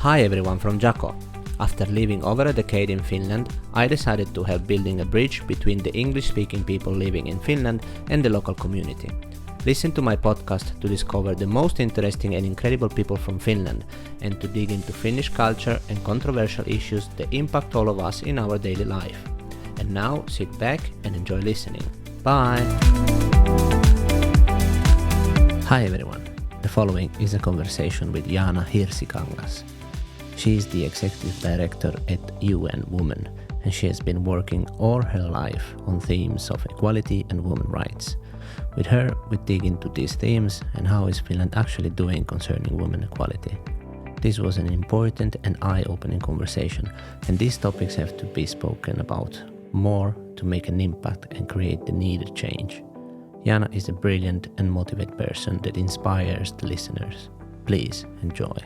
Hi everyone from Giaco. After living over a decade in Finland, I decided to help building a bridge between the English-speaking people living in Finland and the local community. Listen to my podcast to discover the most interesting and incredible people from Finland and to dig into Finnish culture and controversial issues that impact all of us in our daily life. And now sit back and enjoy listening. Bye! Hi everyone. The following is a conversation with Jaana Hirsikangas. She is the executive director at UN Women, and she has been working all her life on themes of equality and women's rights. With her, we dig into these themes and how is Finland actually doing concerning women equality. This was an important and eye-opening conversation, and these topics have to be spoken about more to make an impact and create the needed change. Jaana is a brilliant and motivated person that inspires the listeners. Please enjoy.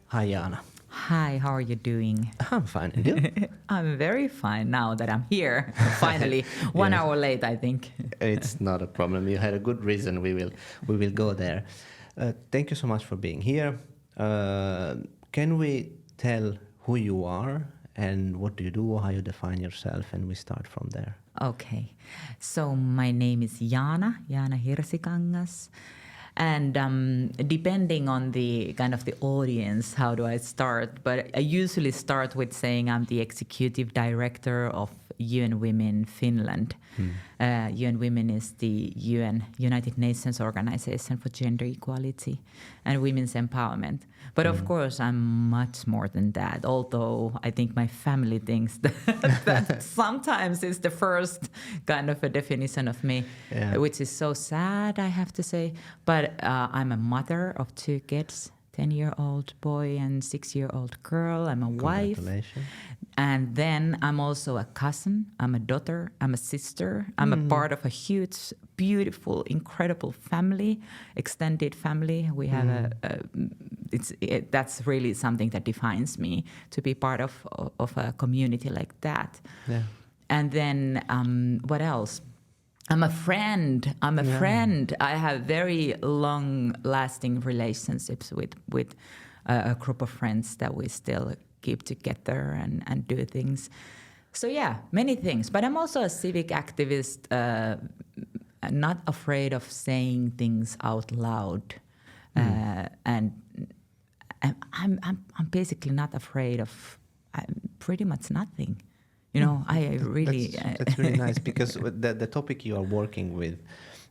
Hi Jaana. Hi, how are you doing? I'm fine, and you? I'm very fine now that I'm here. Finally, 1 hour late, I think. It's not a problem. You had a good reason. We will go there. Thank you so much for being here. Can we tell who you are and what do you do, how you define yourself, and we start from there? Okay, so my name is Jaana Hirsikangas. And depending on the kind of the audience, how do I start? But I usually start with saying I'm the executive director of UN Women Finland. UN Women is the United Nations Organization for Gender Equality and Women's Empowerment. But of course, I'm much more than that, although I think my family thinks that sometimes it's the first kind of a definition of me, which is so sad, I have to say. But I'm a mother of 2 kids, 10-year-old boy and 6-year-old girl. I'm a wife. And then I'm also a cousin, I'm a daughter, I'm a sister. I'm a part of a huge, beautiful, incredible family, extended family. We have that's really something that defines me, to be part of a community like that. Yeah. And then what else? I'm a friend. I have very long-lasting relationships with a group of friends that we still keep together and do things. So yeah, many things. But I'm also a civic activist, not afraid of saying things out loud, and I'm basically not afraid of pretty much nothing. You know, I really that's really nice, because the topic you are working with,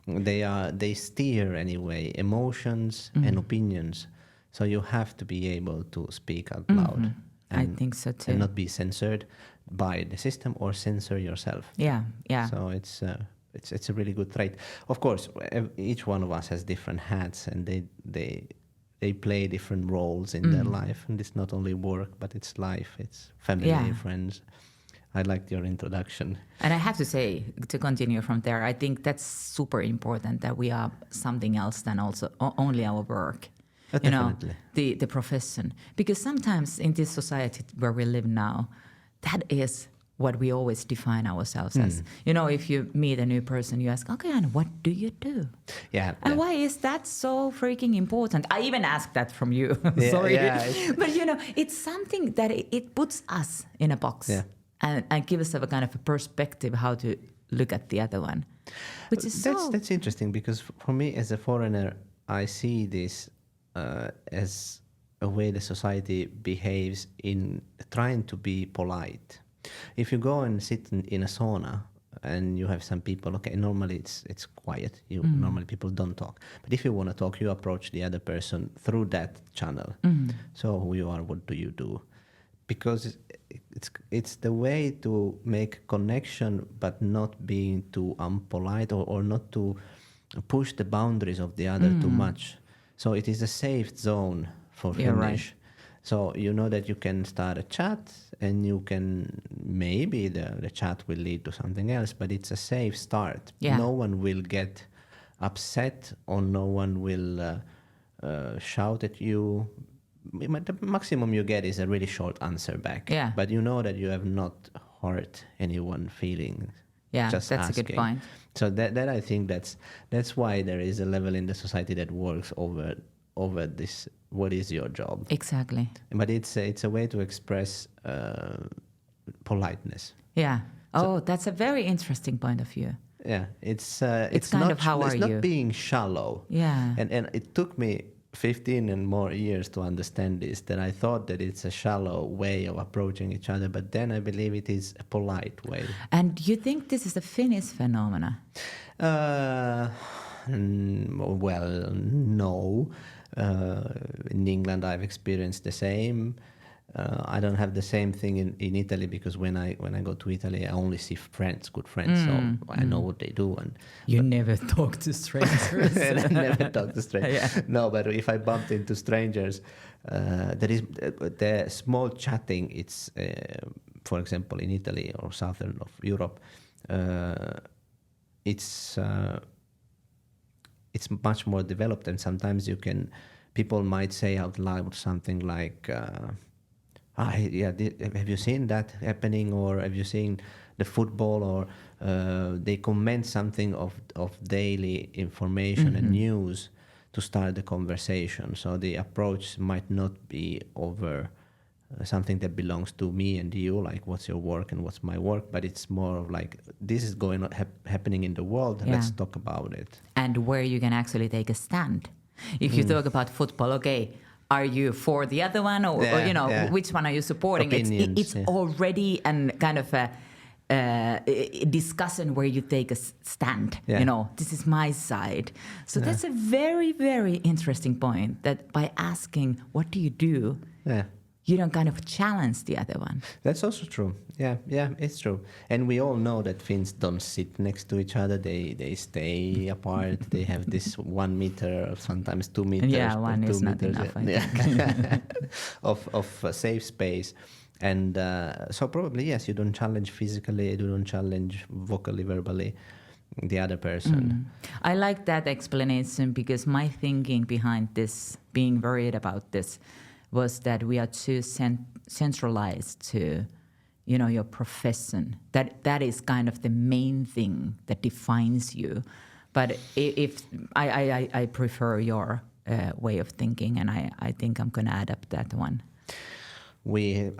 they steer anyway emotions and opinions. So you have to be able to speak out loud. I think so too. And not be censored by the system or censor yourself. Yeah. So it's a really good trait. Of course, each one of us has different hats, and they play different roles in their life. And it's not only work, but it's life, it's family, friends. I liked your introduction. And I have to say, to continue from there, I think that's super important, that we are something else than also only our work. You know, the profession. Because sometimes in this society where we live now, that is what we always define ourselves as. You know, if you meet a new person, you ask, okay, and what do you do? Yeah. And why is that so freaking important? I even asked that from you. Sorry. Yeah, but, you know, it's something that it puts us in a box and gives us a kind of a perspective how to look at the other one. Which is that's interesting, because for me as a foreigner, I see this as a way the society behaves in trying to be polite. If you go and sit in a sauna and you have some people, okay, normally it's quiet. Normally people don't talk. But if you want to talk, you approach the other person through that channel. So who you are, what do you do? Because it's the way to make connection, but not being too unpolite or not to push the boundaries of the other too much. So it is a safe zone for Finnish. Right. So you know that you can start a chat, and you can, maybe the chat will lead to something else, but it's a safe start. Yeah. No one will get upset, or no one will shout at you. The maximum you get is a really short answer back. Yeah. But you know that you have not hurt anyone feeling. Yeah, just that's asking. a good point. So that I think that's why there is a level in the society that works over this what is your job. Exactly. But it's a way to express politeness. Yeah. Oh, that's a very interesting point of view. Yeah, it's kind not of how it's are not you? being shallow. Yeah. And it took me 15 and more years to understand this, that I thought that it's a shallow way of approaching each other, but then I believe it is a polite way. And you think this is a Finnish phenomena? Well, no. In England, I've experienced the same. I don't have the same thing in Italy, because when I go to Italy, I only see friends, good friends, so I know what they do. And You never talk to strangers. and I never talk to strangers. Yeah. No, but if I bumped into strangers, there is the small chatting. It's for example in Italy or southern of Europe, it's much more developed, and sometimes people might say out loud something like, have you seen that happening, or have you seen the football, or they comment something of daily information and news to start the conversation. So the approach might not be over something that belongs to me and you, like what's your work and what's my work, but it's more of like, this is going on, happening in the world, let's talk about it. And where you can actually take a stand. If you talk about football, okay, are you for the other one, or which one are you supporting? Opinions, it's already an kind of a discussion where you take a stand. Yeah. This is my side. So that's a very, very interesting point, that by asking, what do you do? Yeah. You don't kind of challenge the other one. That's also true. Yeah, it's true. And we all know that Finns don't sit next to each other. They stay apart. They have this 1 meter, sometimes 2 meters. Yeah, one is not enough, I think. of safe space. And so probably, yes, you don't challenge physically, you don't challenge vocally, verbally the other person. I like that explanation, because my thinking behind this, being worried about this, was that we are too centralized to, your profession. That is kind of the main thing that defines you. But if I prefer your way of thinking, and I think I'm going to adapt that one.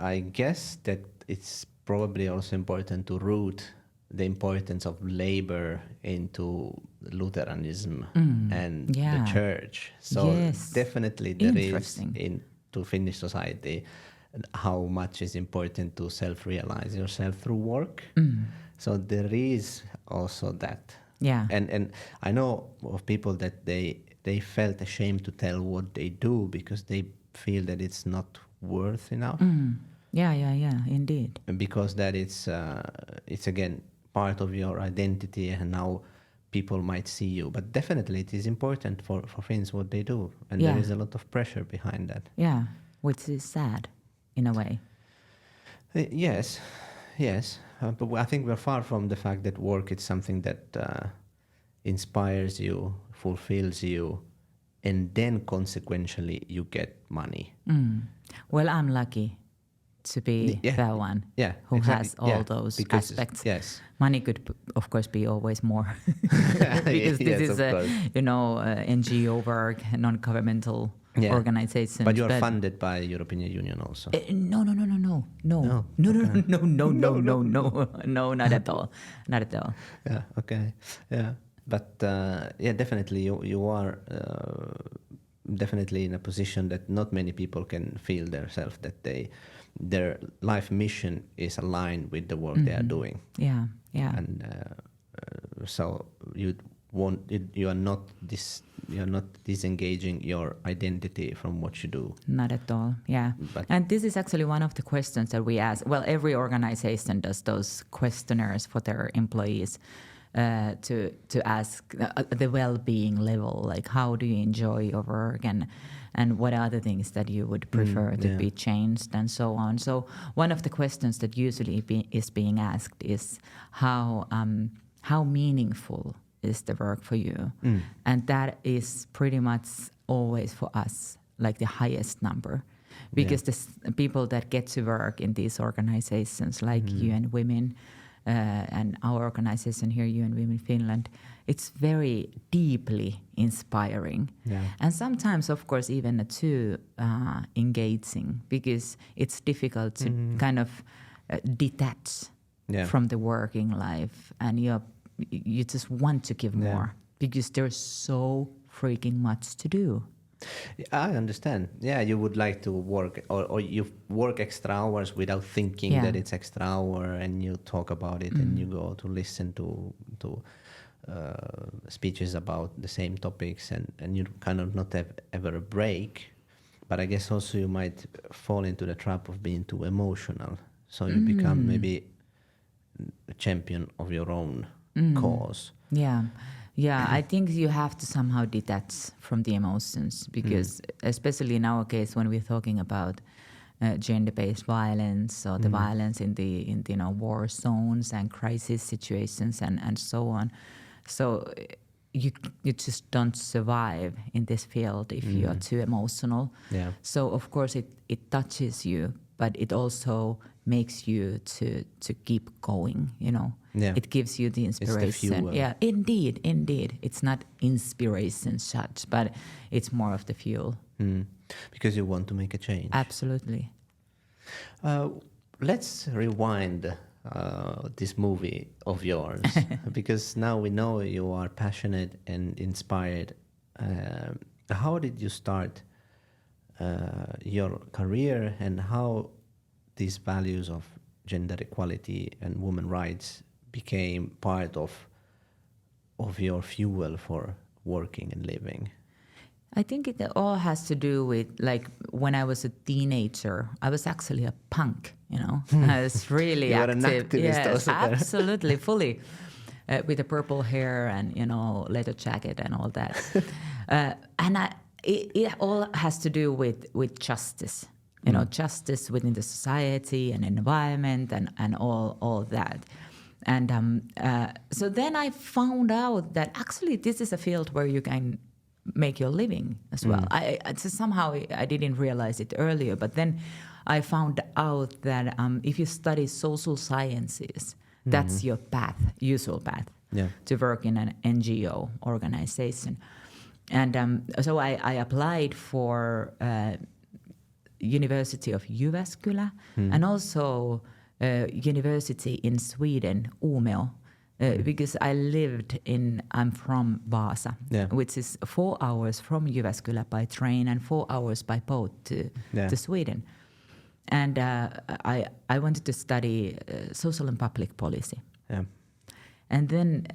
I guess that it's probably also important to root the importance of labor into Lutheranism and the church. So definitely there is to Finnish society how much is important to self-realize yourself through work. So there is also that. Yeah. And I know of people that they felt ashamed to tell what they do, because they feel that it's not worth enough. Yeah, indeed. And because that it's again part of your identity, and now people might see you. But definitely it is important for Finns what they do, and there is a lot of pressure behind that. Yeah, which is sad in a way. Yes. But I think we're far from the fact that work is something that inspires you, fulfills you, and then consequentially you get money. Well, I'm lucky to be the one who has all those aspects. Yes. Money could, of course, be always more, because this is NGO work, non-governmental organization. But you're funded by European Union also. No, not at all. Yeah. Okay. Yeah. But definitely you are definitely in a position that not many people can feel themselves, that their life mission is aligned with the work they are doing. Yeah. And so you are not disengaging your identity from what you do. Not at all. Yeah. And this is actually one of the questions that we ask. Well, every organization does those questionnaires for their employees. To ask the well-being level, like how do you enjoy your work, and what are the things that you would prefer to be changed, and so on. So one of the questions that usually is being asked is how meaningful is the work for you, and that is pretty much always for us like the highest number, because the people that get to work in these organizations, like you and women, and our organization here, UN Women Finland, it's very deeply inspiring. Yeah. And sometimes, of course, even too engaging, because it's difficult to kind of detach from the working life, and you just want to give more because there's so freaking much to do. I understand. Yeah, you would like to work, or you work extra hours without thinking that it's extra hour, and you talk about it, and you go to listen to speeches about the same topics, and you kind of not have ever a break. But I guess also you might fall into the trap of being too emotional, so you become maybe a champion of your own cause. Yeah, I think you have to somehow detach from the emotions, because especially in our case, when we're talking about gender-based violence, or the violence in the war zones and crisis situations and so on. So you just don't survive in this field if you are too emotional. Yeah. So of course it touches you, but it also makes you to keep going, Yeah. It gives you the inspiration. It's the fuel. Yeah, indeed. It's not inspiration such, but it's more of the fuel. Because you want to make a change. Absolutely. Let's rewind this movie of yours, because now we know you are passionate and inspired. How did you start your career, and how these values of gender equality and women rights became part of your fuel for working and living? I think it all has to do with, like, when I was a teenager, I was actually a punk, I was really You were active. an activist Yes, also there. absolutely, fully. With the purple hair and, leather jacket and all that. And it all has to do with justice, justice within the society and environment and all that. And so then I found out that actually this is a field where you can make your living as well. Somehow I didn't realize it earlier, but then I found out that if you study social sciences, that's your usual path to work in an NGO organization. And so I applied for University of Jyväskylä and also university in Sweden, Umeå, because I'm from Vaasa, which is 4 hours from Jyväskylä by train and 4 hours by boat to Sweden. And I wanted to study social and public policy. Yeah. And then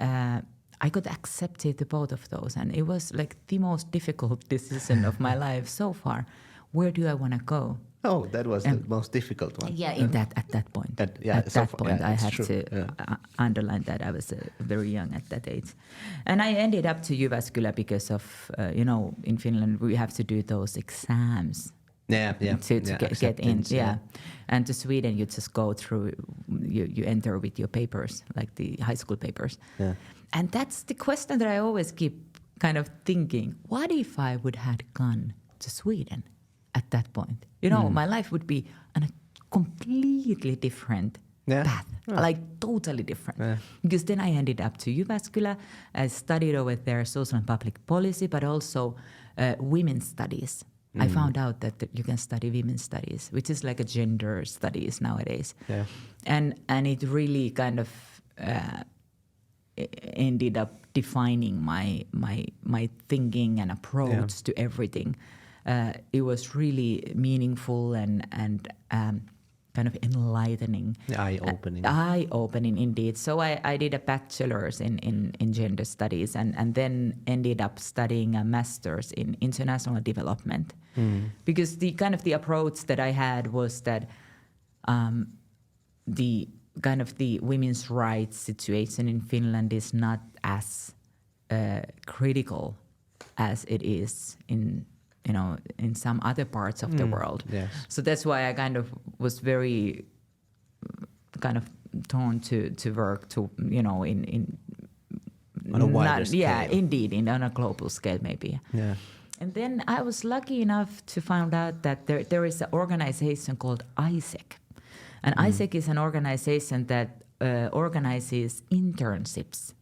I got accepted to both of those, and it was like the most difficult decision of my life so far. Where do I want to go? Oh, that was the most difficult one. Yeah, at that point. At that point, I had true. to underline that I was very young at that age. And I ended up to Jyväskylä because of, in Finland we have to do those exams. To get in. Yeah. And to Sweden, you just go through, you enter with your papers, like the high school papers. Yeah. And that's the question that I always keep kind of thinking, what if I would have gone to Sweden at that point? My life would be on a completely different path, like totally different. Because then I ended up to Jyväskylä. I studied over there social and public policy, but also women's studies. I found out that you can study women's studies, which is like a gender studies nowadays. Yeah. And it really kind of ended up defining my thinking and approach to everything. It was really meaningful and kind of enlightening. Eye-opening. Eye-opening, indeed. So I did a bachelor's in gender studies and then ended up studying a master's in international development. Because the kind of the approach that I had was that the kind of the women's rights situation in Finland is not as critical as it is in some other parts of the world. Yes. So that's why I kind of was very kind of torn to work in on a wider scale. Yeah, indeed, on a global scale maybe. Yeah. And then I was lucky enough to find out that there is an organization called ISEC. And ISEC is an organization that organizes internships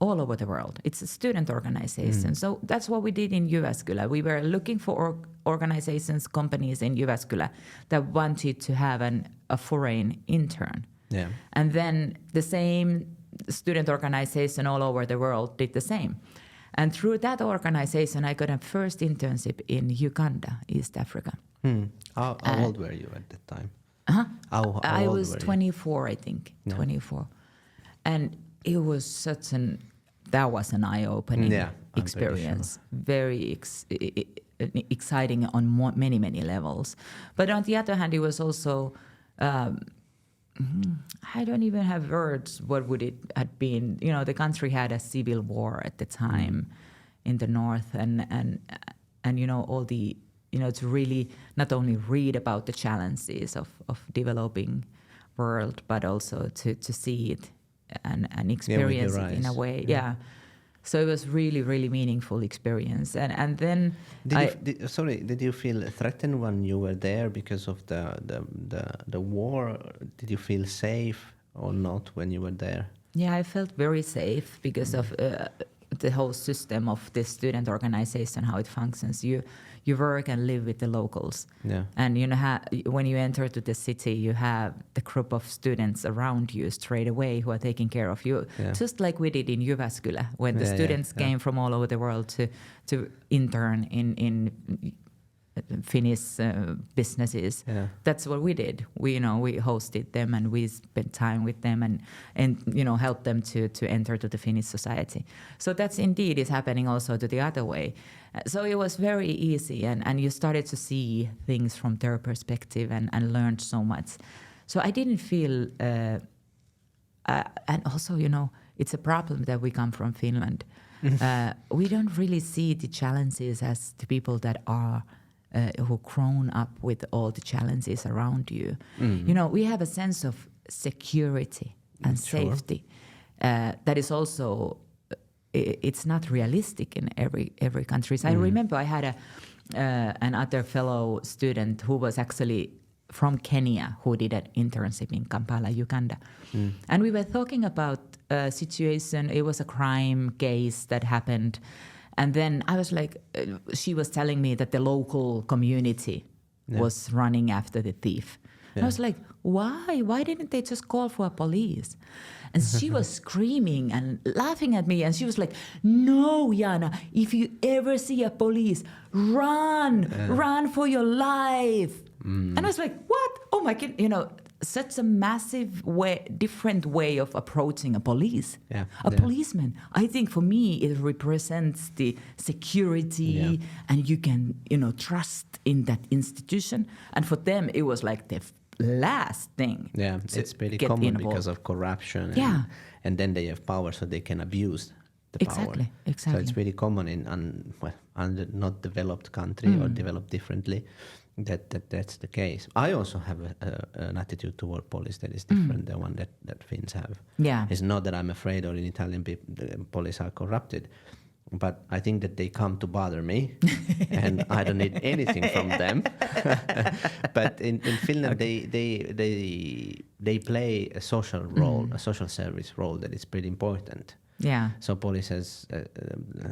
all over the world. It's a student organization. So that's what we did in Jyväskylä. We were looking for organizations, companies in Jyväskylä that wanted to have a foreign intern. Yeah. And then the same student organization all over the world did the same. And through that organization, I got a first internship in Uganda, East Africa. How old were you at that time? How I old was were you? 24, I think, 24. And it was that was an eye-opening experience. Very exciting on many, many levels. But on the other hand, it was also, I don't even have words. What would it have been? You know, the country had a civil war at the time in the north, and you know, all the, you know, to really not only read about the challenges of developing world, but also to see it and experience it in a way. Yeah. So it was really, really meaningful experience. And then did you feel threatened when you were there because of the war? Did you feel safe or not when you were there? Yeah, I felt very safe because of the whole system of the student organization, how it functions. You work and live with the locals. Yeah. And you know, when you enter to the city, you have the group of students around you straight away who are taking care of you. Yeah. Just like we did in Jyväskylä, when the students came from all over the world to intern in Finnish businesses. Yeah. That's what we did. We hosted them and we spent time with them and you know, helped them to enter to the Finnish society. So that's indeed is happening also to the other way. So it was very easy and you started to see things from their perspective and learned so much. So I didn't feel, and also, you know, it's a problem that we come from Finland. We don't really see the challenges as the people that are who grown up with all the challenges around you. You know, we have a sense of security and safety that is also, it's not realistic in every country. So I remember I had another fellow student who was actually from Kenya who did an internship in Kampala, Uganda. And we were talking about a situation, it was a crime case that happened. And then I was like, she was telling me that the local community was running after the thief. And I was like, why? Why didn't they just call for police? And she was screaming and laughing at me. And she was like, no, Jaana, if you ever see a police, run for your life. And I was like, what? Oh my God, you know, such a massive different way of approaching a police. A policeman. I think for me, it represents the security and you can, you know, trust in that institution. And for them, it was like the last thing. Yeah, it's pretty common because of corruption. And then they have power, so they can abuse the power. Exactly. So it's pretty common in not developed country or developed differently. That's the case. I also have an attitude toward police that is different than one that Finns have. Yeah, it's not that I'm afraid or in Italian the police are corrupted, but I think that they come to bother me, and I don't need anything from them. But in Finland, they play a social role, a social service role that is pretty important. Yeah. So police has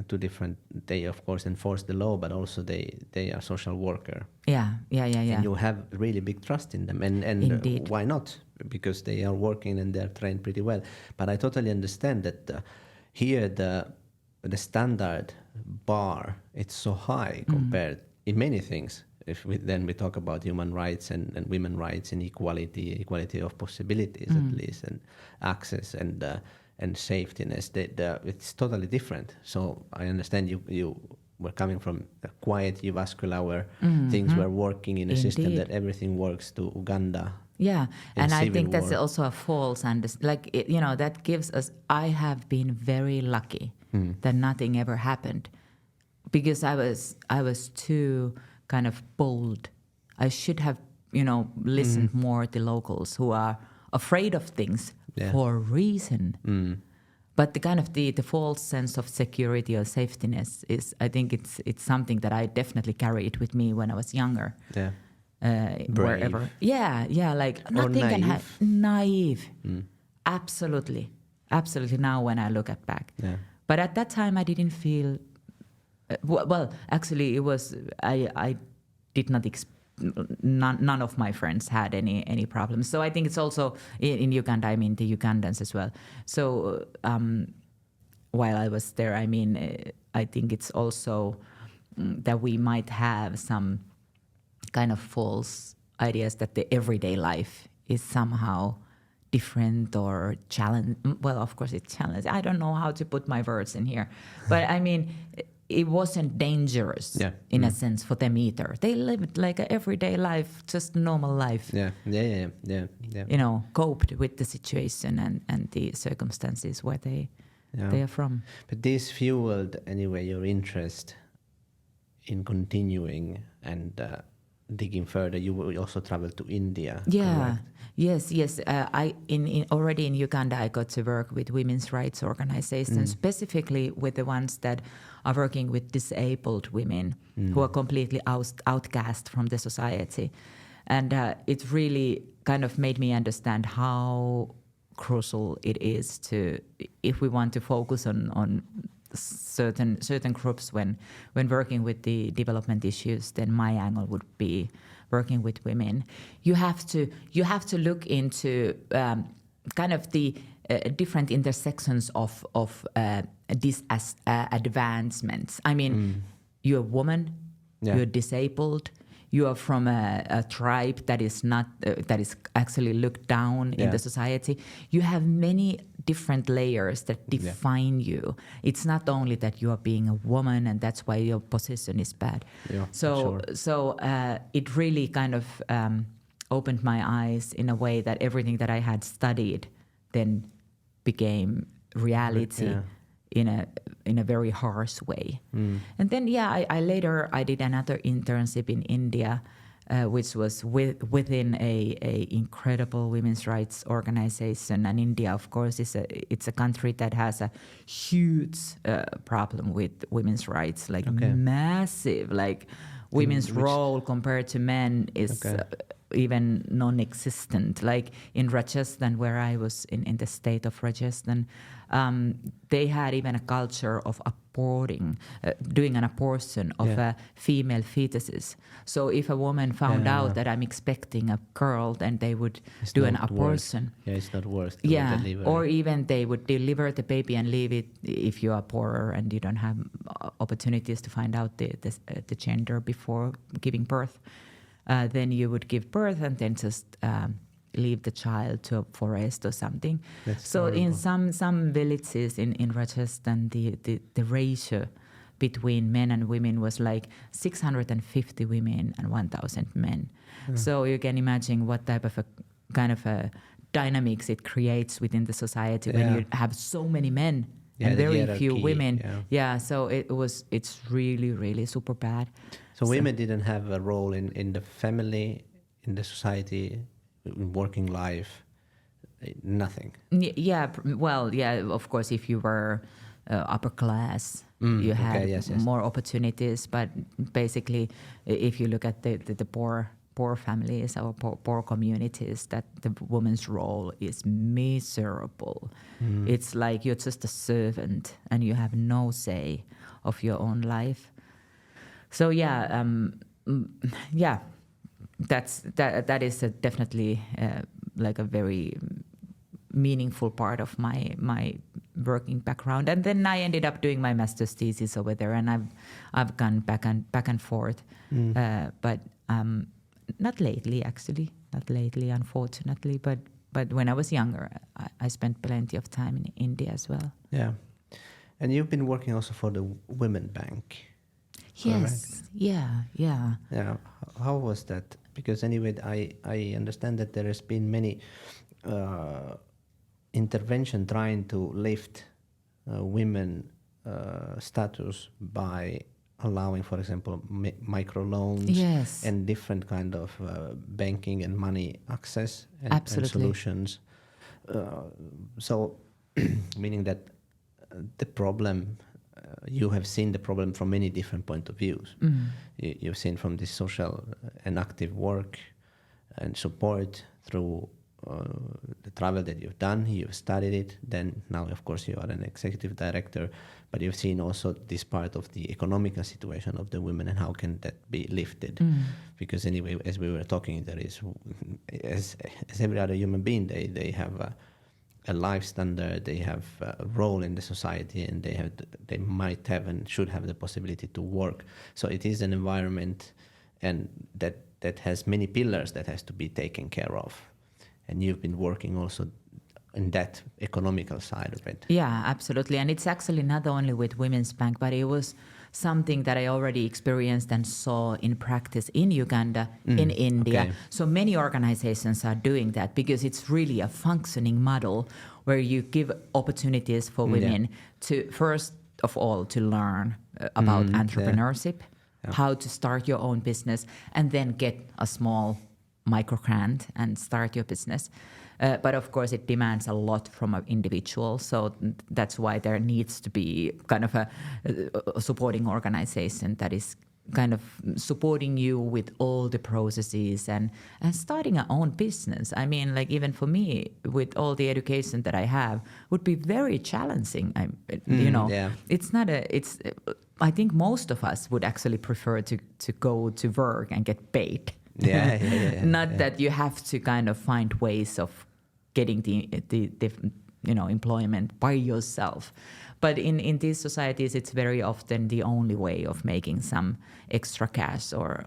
two different. They of course enforce the law, but also they are social worker. Yeah. And you have really big trust in them, and why not? Because they are working and they are trained pretty well. But I totally understand that here the standard bar, it's so high compared in many things. If we talk about human rights and women rights and equality of possibilities at least, and access and safetyness, it's totally different. So I understand you were coming from a quiet Jyväskylä where things were working in a system that everything works, to Uganda. Yeah, and I think that's also a false understanding. You know, that gives us. I have been very lucky that nothing ever happened, because I was too kind of bold. I should have, you know, listened more to locals who are afraid of things for a reason. But the kind of the false sense of security or safetyness is, I think it's something that I definitely carried with me when I was younger. Yeah. Wherever. Yeah, like nothing can happen. Naive. Absolutely. Absolutely. Now when I look at back. Yeah. But at that time I didn't feel, well, actually it was, I did not, none of my friends had any problems. So I think it's also in Uganda, I mean the Ugandans as well. So while I was there, I mean, I think it's also that we might have some kind of false ideas that the everyday life is somehow different or challenge. Well, of course it's challenge. I don't know how to put my words in here, but I mean, it wasn't dangerous in a sense for them either. They lived like an everyday life, just normal life. Yeah. You know, coped with the situation and the circumstances where they are from. But this fueled anyway your interest in continuing and digging further. You also traveled to India. Yeah. Correct? Yes. I already in Uganda, I got to work with women's rights organizations, specifically with the ones that are working with disabled women who are completely outcast from the society, and it really kind of made me understand how crucial it is to, if we want to focus on certain groups when working with the development issues, then my angle would be working with women. You have to look into kind of the different intersections of these advancements. I mean, you're a woman, you're disabled, you are from a tribe that is not that is actually looked down in the society. You have many different layers that define you. It's not only that you are being a woman and that's why your position is bad. Yeah, so it really kind of opened my eyes in a way that everything that I had studied then became reality in a very harsh way. And then I later did another internship in India, which was within a incredible women's rights organization. And India, of course, it's a country that has a huge problem with women's rights, like massive, like women's role compared to men is even non-existent. Like in Rajasthan, where I was in the state of Rajasthan, they had even a culture of doing an abortion of female fetuses. So if a woman found out that I'm expecting a girl, then they would do an abortion. It's not worth delivery. Or even they would deliver the baby and leave it if you are poorer and you don't have opportunities to find out the gender before giving birth. Then you would give birth and then just leave the child to a forest or something. That's so horrible. In some villages in Rajasthan, the ratio between men and women was like 650 women and 1,000 men. So you can imagine what type of a kind of a dynamics it creates within the society when you have so many men and very few women. So it's really, really super bad. So women didn't have a role in the family, in the society, in working life, nothing. Of course, if you were upper class, you had more opportunities. But basically, if you look at the poor families or poor communities, that the woman's role is miserable. It's like you're just a servant and you have no say of your own life. So that is definitely like a very meaningful part of my working background. And then I ended up doing my master's thesis over there, and I've gone back and forth, but not lately, unfortunately. But when I was younger, I spent plenty of time in India as well. Yeah, and you've been working also for the Women Bank. Yes. Correct? Yeah. How was that? Because anyway, I understand that there has been many intervention trying to lift women status by allowing, for example, microloans and different kind of banking and money access and solutions. So, meaning that the problem. You have seen the problem from many different point of views. You've seen from this social and active work and support through the travel that you've done, you've studied it, then now of course you are an executive director, but you've seen also this part of the economical situation of the women and how can that be lifted. Because anyway, as we were talking, there is, as every other human being, they have a life standard, they have a role in the society, and they might have and should have the possibility to work. So it is an environment and that has many pillars that has to be taken care of. And you've been working also in that economical side of it. Yeah, absolutely. And it's actually not only with Women's Bank, but it was something that I already experienced and saw in practice in Uganda, in India. Okay. So many organizations are doing that because it's really a functioning model where you give opportunities for women to, first of all, to learn about entrepreneurship, how to start your own business, and then get a small micro grant and start your business. But of course, it demands a lot from an individual. So that's why there needs to be kind of a supporting organization that is kind of supporting you with all the processes and starting our own business. I mean, like even for me, with all the education that I have, would be very challenging. It's not I think most of us would actually prefer to go to work and get paid. Not that you have to kind of find ways of getting the employment by yourself. But in these societies, it's very often the only way of making some extra cash or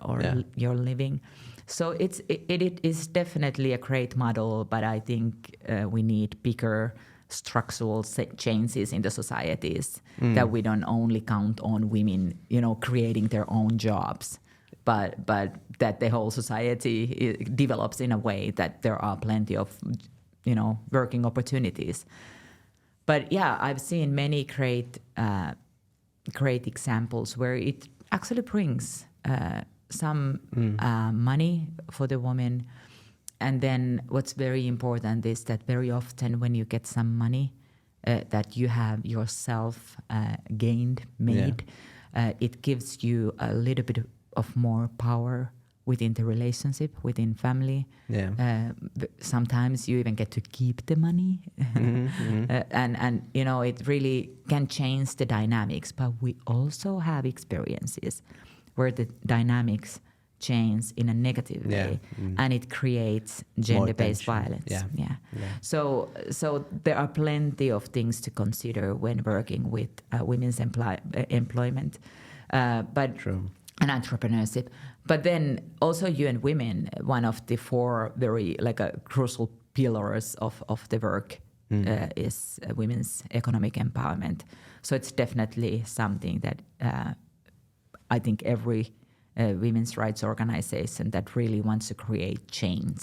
your living. So it is definitely a great model, but I think we need bigger structural changes in the societies that we don't only count on women, creating their own jobs. But that the whole society develops in a way that there are plenty of, working opportunities. But yeah, I've seen many great examples where it actually brings some money for the woman. And then what's very important is that very often when you get some money that you have yourself made, it gives you a little bit of more power within the relationship, within family. Sometimes you even get to keep the money. And it really can change the dynamics. But we also have experiences where the dynamics change in a negative way, and it creates gender-based violence. So there are plenty of things to consider when working with women's employment. But True. And entrepreneurship. But then also UN Women, one of the four very crucial pillars of the work is women's economic empowerment. So it's definitely something that I think every women's rights organization that really wants to create change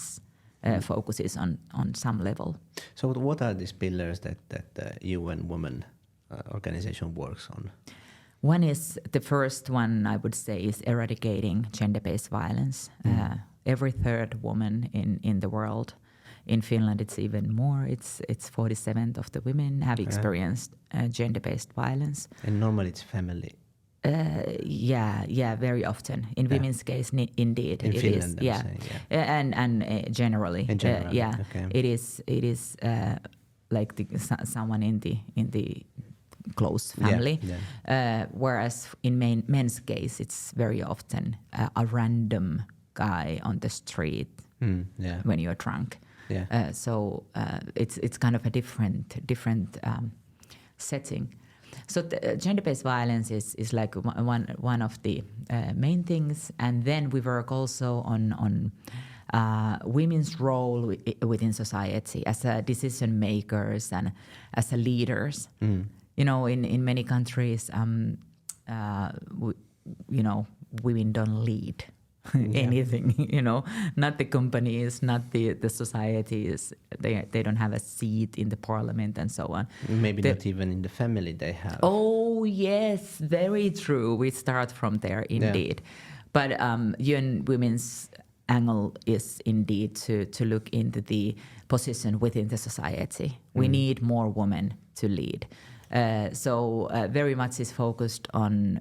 focuses on some level. So what are these pillars that the UN Women organization works on? One is, the first one I would say, is eradicating gender-based violence. Every third woman in the world, in Finland it's even more, it's 47% of the women have experienced gender-based violence. And normally it's family. Very often. In women's case, indeed, in it Finland, is. And generally, in general, it is like someone in the close family. Whereas in men's case, it's very often a random guy on the street when you're drunk. So it's kind of a different setting. So gender-based violence is like one of the main things, and then we work also on women's role within society as decision makers and as leaders. In many countries, women don't lead anything. Not the companies, not the societies. They don't have a seat in the parliament and so on. Maybe not even in the family they have. Oh yes, very true. We start from there indeed. But UN Women's angle is indeed to look into the position within the society. We need more women to lead. So very much is focused on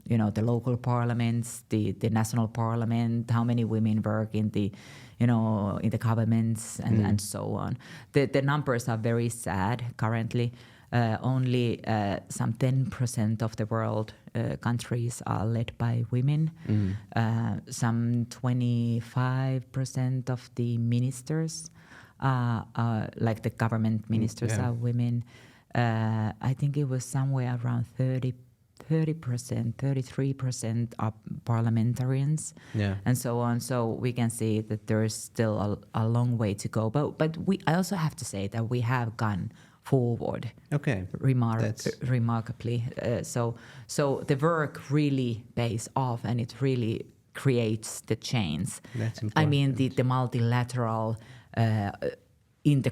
the local parliaments, the national parliament, how many women work in the in the governments and so on. The numbers are very sad currently. Only some 10% of the world countries are led by women. Some 25% of the ministers, like the government ministers, are women. I think it was somewhere around 30%, 33% are parliamentarians, and so on. So we can see that there is still a long way to go. But I also have to say that we have gone forward. Remarkably. So the work really pays off, and it really creates the change. That's important. I mean, the multilateral in the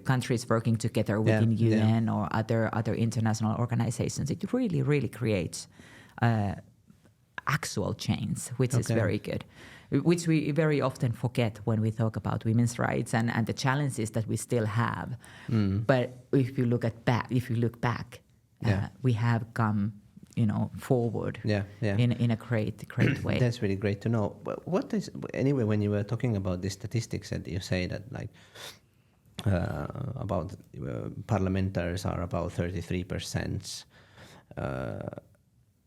countries working together within UN or other international organizations, it really creates actual change, which is very good, which we very often forget when we talk about women's rights and the challenges that we still have. But if you look back, we have come forward in a great way. That's really great to know. But anyway, when you were talking about the statistics, that you say that like about parliamentarians are about 33%.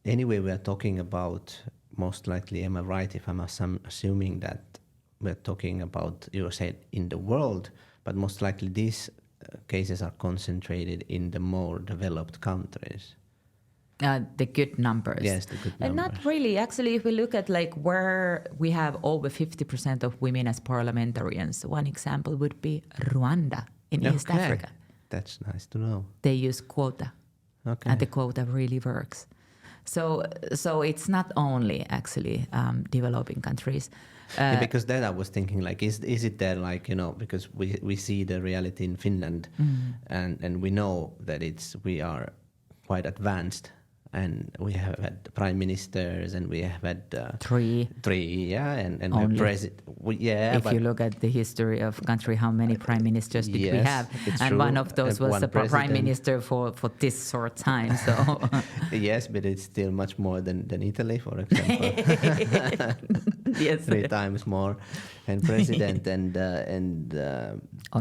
Anyway, we are talking about, most likely, am I right if I'm assuming that we're talking about, you said, in the world, but most likely these cases are concentrated in the more developed countries. The good numbers. Yes, the good numbers. And not really. Actually, if we look at like where we have over 50% of women as parliamentarians, one example would be Rwanda in East Africa. That's nice to know. They use quota, and the quota really works. So it's not only actually developing countries. Because then I was thinking, like, is it there, like, because we see the reality in Finland, and we know that we are quite advanced. And we have had prime ministers, and we have had three, and we president. If you look at the history of country, how many prime ministers did we have? And true. One of those was the prime minister for this short time. So yes, but it's still much more than Italy, for example. Yes, 3 times more, and president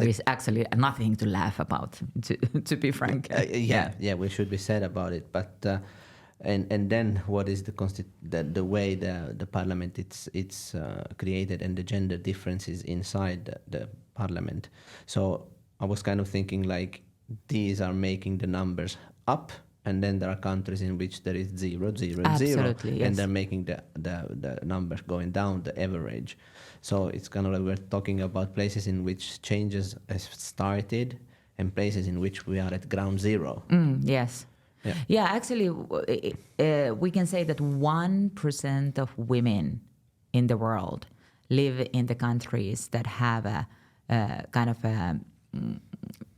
it's actually nothing to laugh about, to be frank. We should be sad about it, but. And then what is the way the parliament it's created, and the gender differences inside the parliament. So I was kind of thinking, like, these are making the numbers up, and then there are countries in which there is 0, 0, and 0, and they're making the numbers going down, the average. So it's kind of like we're talking about places in which changes have started, and places in which we are at ground zero. Yes. Yeah, actually, we can say that 1% of women in the world live in the countries that have a kind of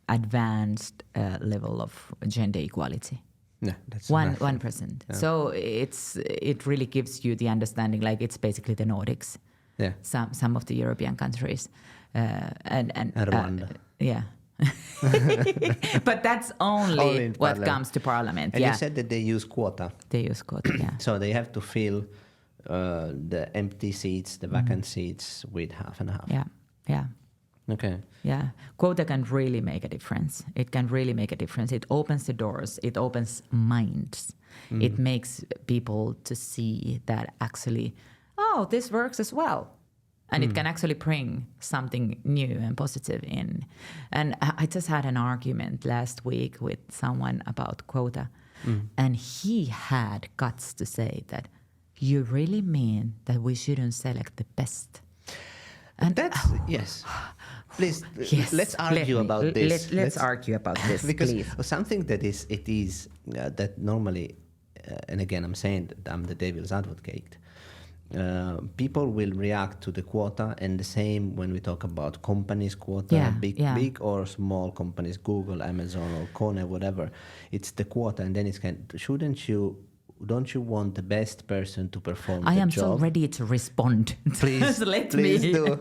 advanced level of gender equality. Yeah, that's 1%. Yeah. So it really gives you the understanding, like, it's basically the Nordics. Yeah. Some of the European countries, and Rwanda. But that's only what comes to parliament. And you said that they use quota. They use quota, yeah. So they have to fill the empty seats, the vacant seats, with half and half. Yeah. Okay. Yeah, quota can really make a difference. It can really make a difference. It opens the doors. It opens minds. It makes people to see that actually, this works as well. And it can actually bring something new and positive in. And I just had an argument last week with someone about quota. And he had guts to say that, you really mean that we shouldn't select the best? And that's, yes. Please, let's argue about this. Let's argue about this, because please. Something that that normally, and again, I'm saying that I'm the devil's advocate, people will react to the quota, and the same when we talk about companies quota, big or small companies, Google, Amazon, or Kone, whatever. It's the quota, and then don't you want the best person to perform the job? I am so ready to respond. Please, please do.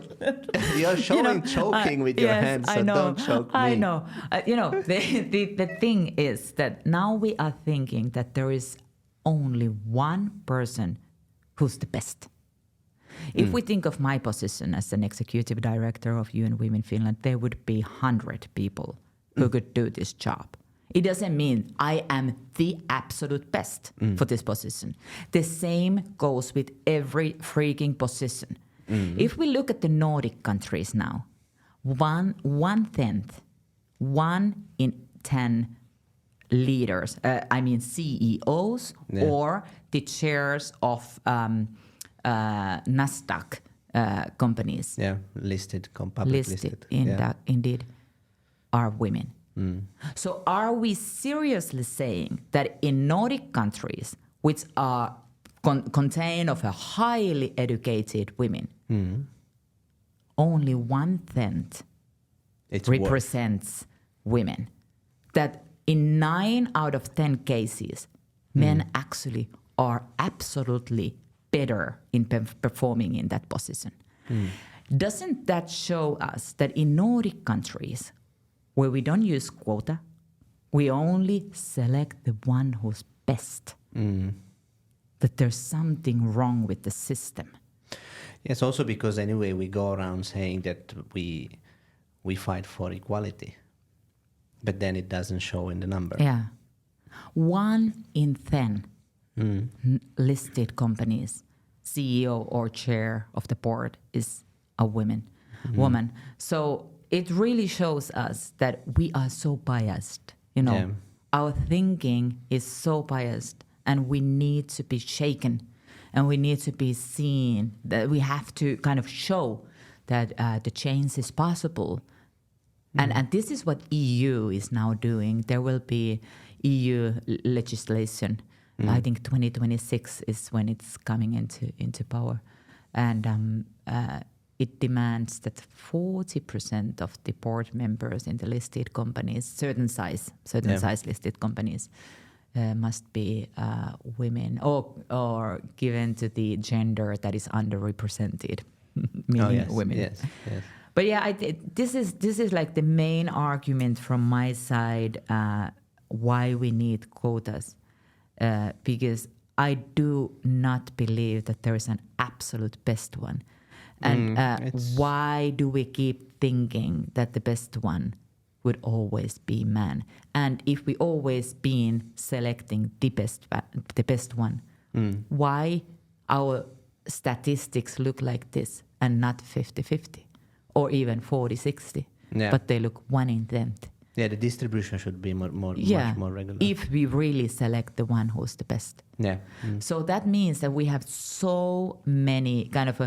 You're showing choking with your hands, so don't choke me. I know. The thing is that now we are thinking that there is only one person who's the best. If we think of my position as an executive director of UN Women Finland, there would be 100 people who could do this job. It doesn't mean I am the absolute best for this position. The same goes with every freaking position. If we look at the Nordic countries now, one in 10 leaders, CEOs or the chairs of Nasdaq companies. Yeah, public listed. Indeed, are women. So are we seriously saying that in Nordic countries, which are contain of a highly educated women, only 1/10 represents women? That in 9 out of 10 cases, men actually are absolutely better in performing in that position. Doesn't that show us that in Nordic countries, where we don't use quota, we only select the one who's best, that there's something wrong with the system? Yes, also because anyway we go around saying that we fight for equality, but then it doesn't show in the number. Yeah. 1 in 10 listed companies, CEO or chair of the board is a woman. So it really shows us that we are so biased. Our thinking is so biased, and we need to be shaken, and we need to be seen, that we have to kind of show that the change is possible. And this is what EU is now doing. There will be EU legislation. I think 2026 is when it's coming into power. And it demands that 40% of the board members in the listed companies, certain size listed companies, must be women or given to the gender that is underrepresented, meaning women. Yes. But yeah, this is like the main argument from my side why we need quotas, because I do not believe that there is an absolute best one. And why do we keep thinking that the best one would always be man? And if we always been selecting the best one, why our statistics look like this and not 50-50 or even 40-60, but they look 1 in 10? Yeah, the distribution should be much more regular. If we really select the one who's the best. Yeah. So that means that we have so many kind of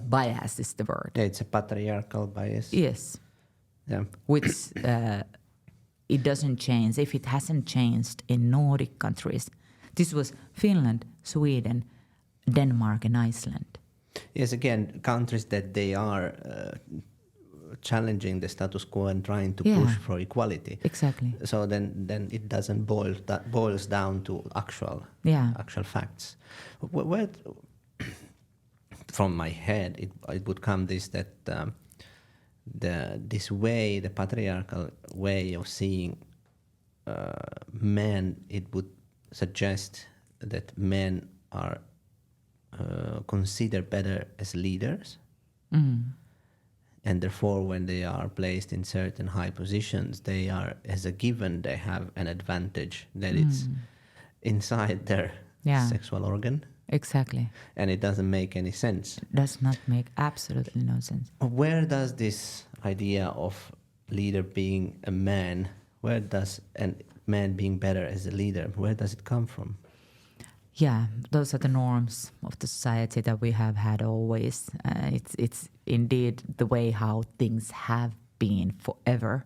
bias is the word. Yeah, it's a patriarchal bias. Yes. Yeah. Which it doesn't change. If it hasn't changed in Nordic countries, this was Finland, Sweden, Denmark, and Iceland. Yes, again, countries that they are challenging the status quo and trying to push for equality. Exactly. So then it doesn't boils down to actual facts. Where, from my head, it would come this that the patriarchal way of seeing men, it would suggest that men are considered better as leaders. And therefore, when they are placed in certain high positions, they are, as a given, they have an advantage that it's inside their sexual organ. Exactly. And it doesn't make any sense. It does not make absolutely no sense. Where does this idea of leader being a man, and man being better as a leader, where does it come from? Yeah, those are the norms of the society that we have had always. It's indeed the way how things have been forever.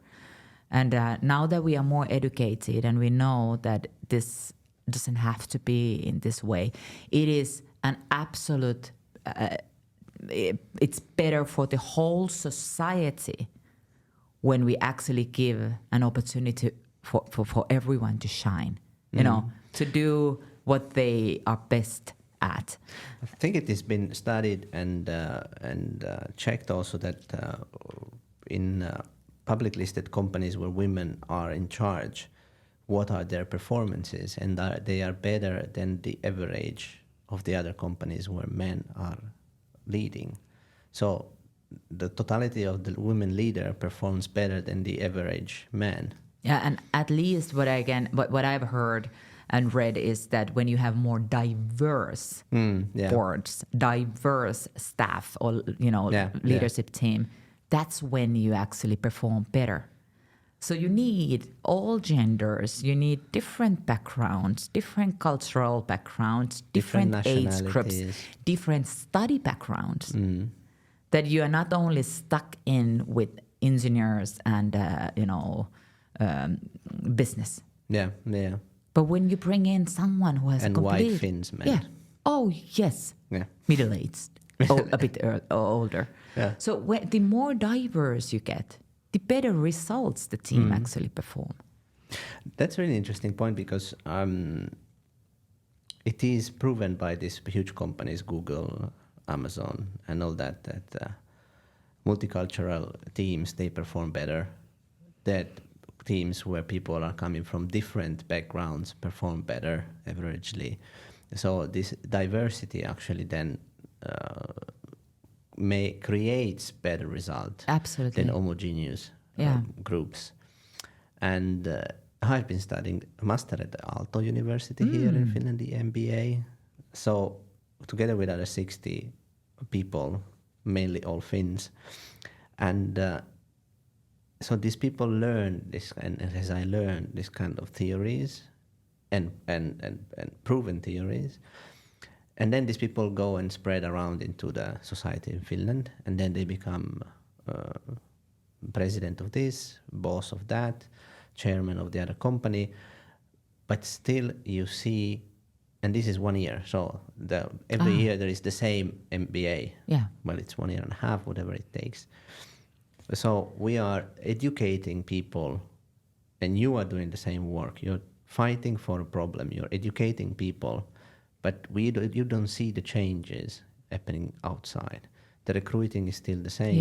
And now that we are more educated and we know that this doesn't have to be in this way, it is an absolute, it's better for the whole society when we actually give an opportunity for everyone to shine, to do what they are best at. I think it has been studied and checked also that in public listed companies where women are in charge, what are their performances, and they are better than the average of the other companies where men are leading. So the totality of the women leader performs better than the average man. Yeah, and at least what I've heard and read is that when you have more diverse boards, diverse staff, or leadership team, that's when you actually perform better. So you need all genders, you need different backgrounds, different cultural backgrounds, different age groups, different study backgrounds. That you are not only stuck in with engineers and business. Yeah. But when you bring in someone who has and white Finns, man. Yeah. Oh yes. Yeah. Middle-aged, a bit older. Yeah. So the more diverse you get, the better results the team actually perform. That's a really interesting point, because it is proven by these huge companies, Google, Amazon, and all that multicultural teams, they perform better. That teams where people are coming from different backgrounds perform better averagely. So this diversity actually then creates better result Absolutely. than homogeneous groups. And I've been studying master at the Aalto University here in Finland, the MBA. So together with other 60 people, mainly all Finns, and so these people learn this, and as I learned this kind of theories and proven theories, and then these people go and spread around into the society in Finland, and then they become president of this, boss of that, chairman of the other company. But still you see, and this is 1 year, so every year there is the same MBA. Yeah. Well, it's 1 year and a half, whatever it takes. So we are educating people, and you are doing the same work. You're fighting for a problem. You're educating people, but you don't see the changes happening outside. The recruiting is still the same.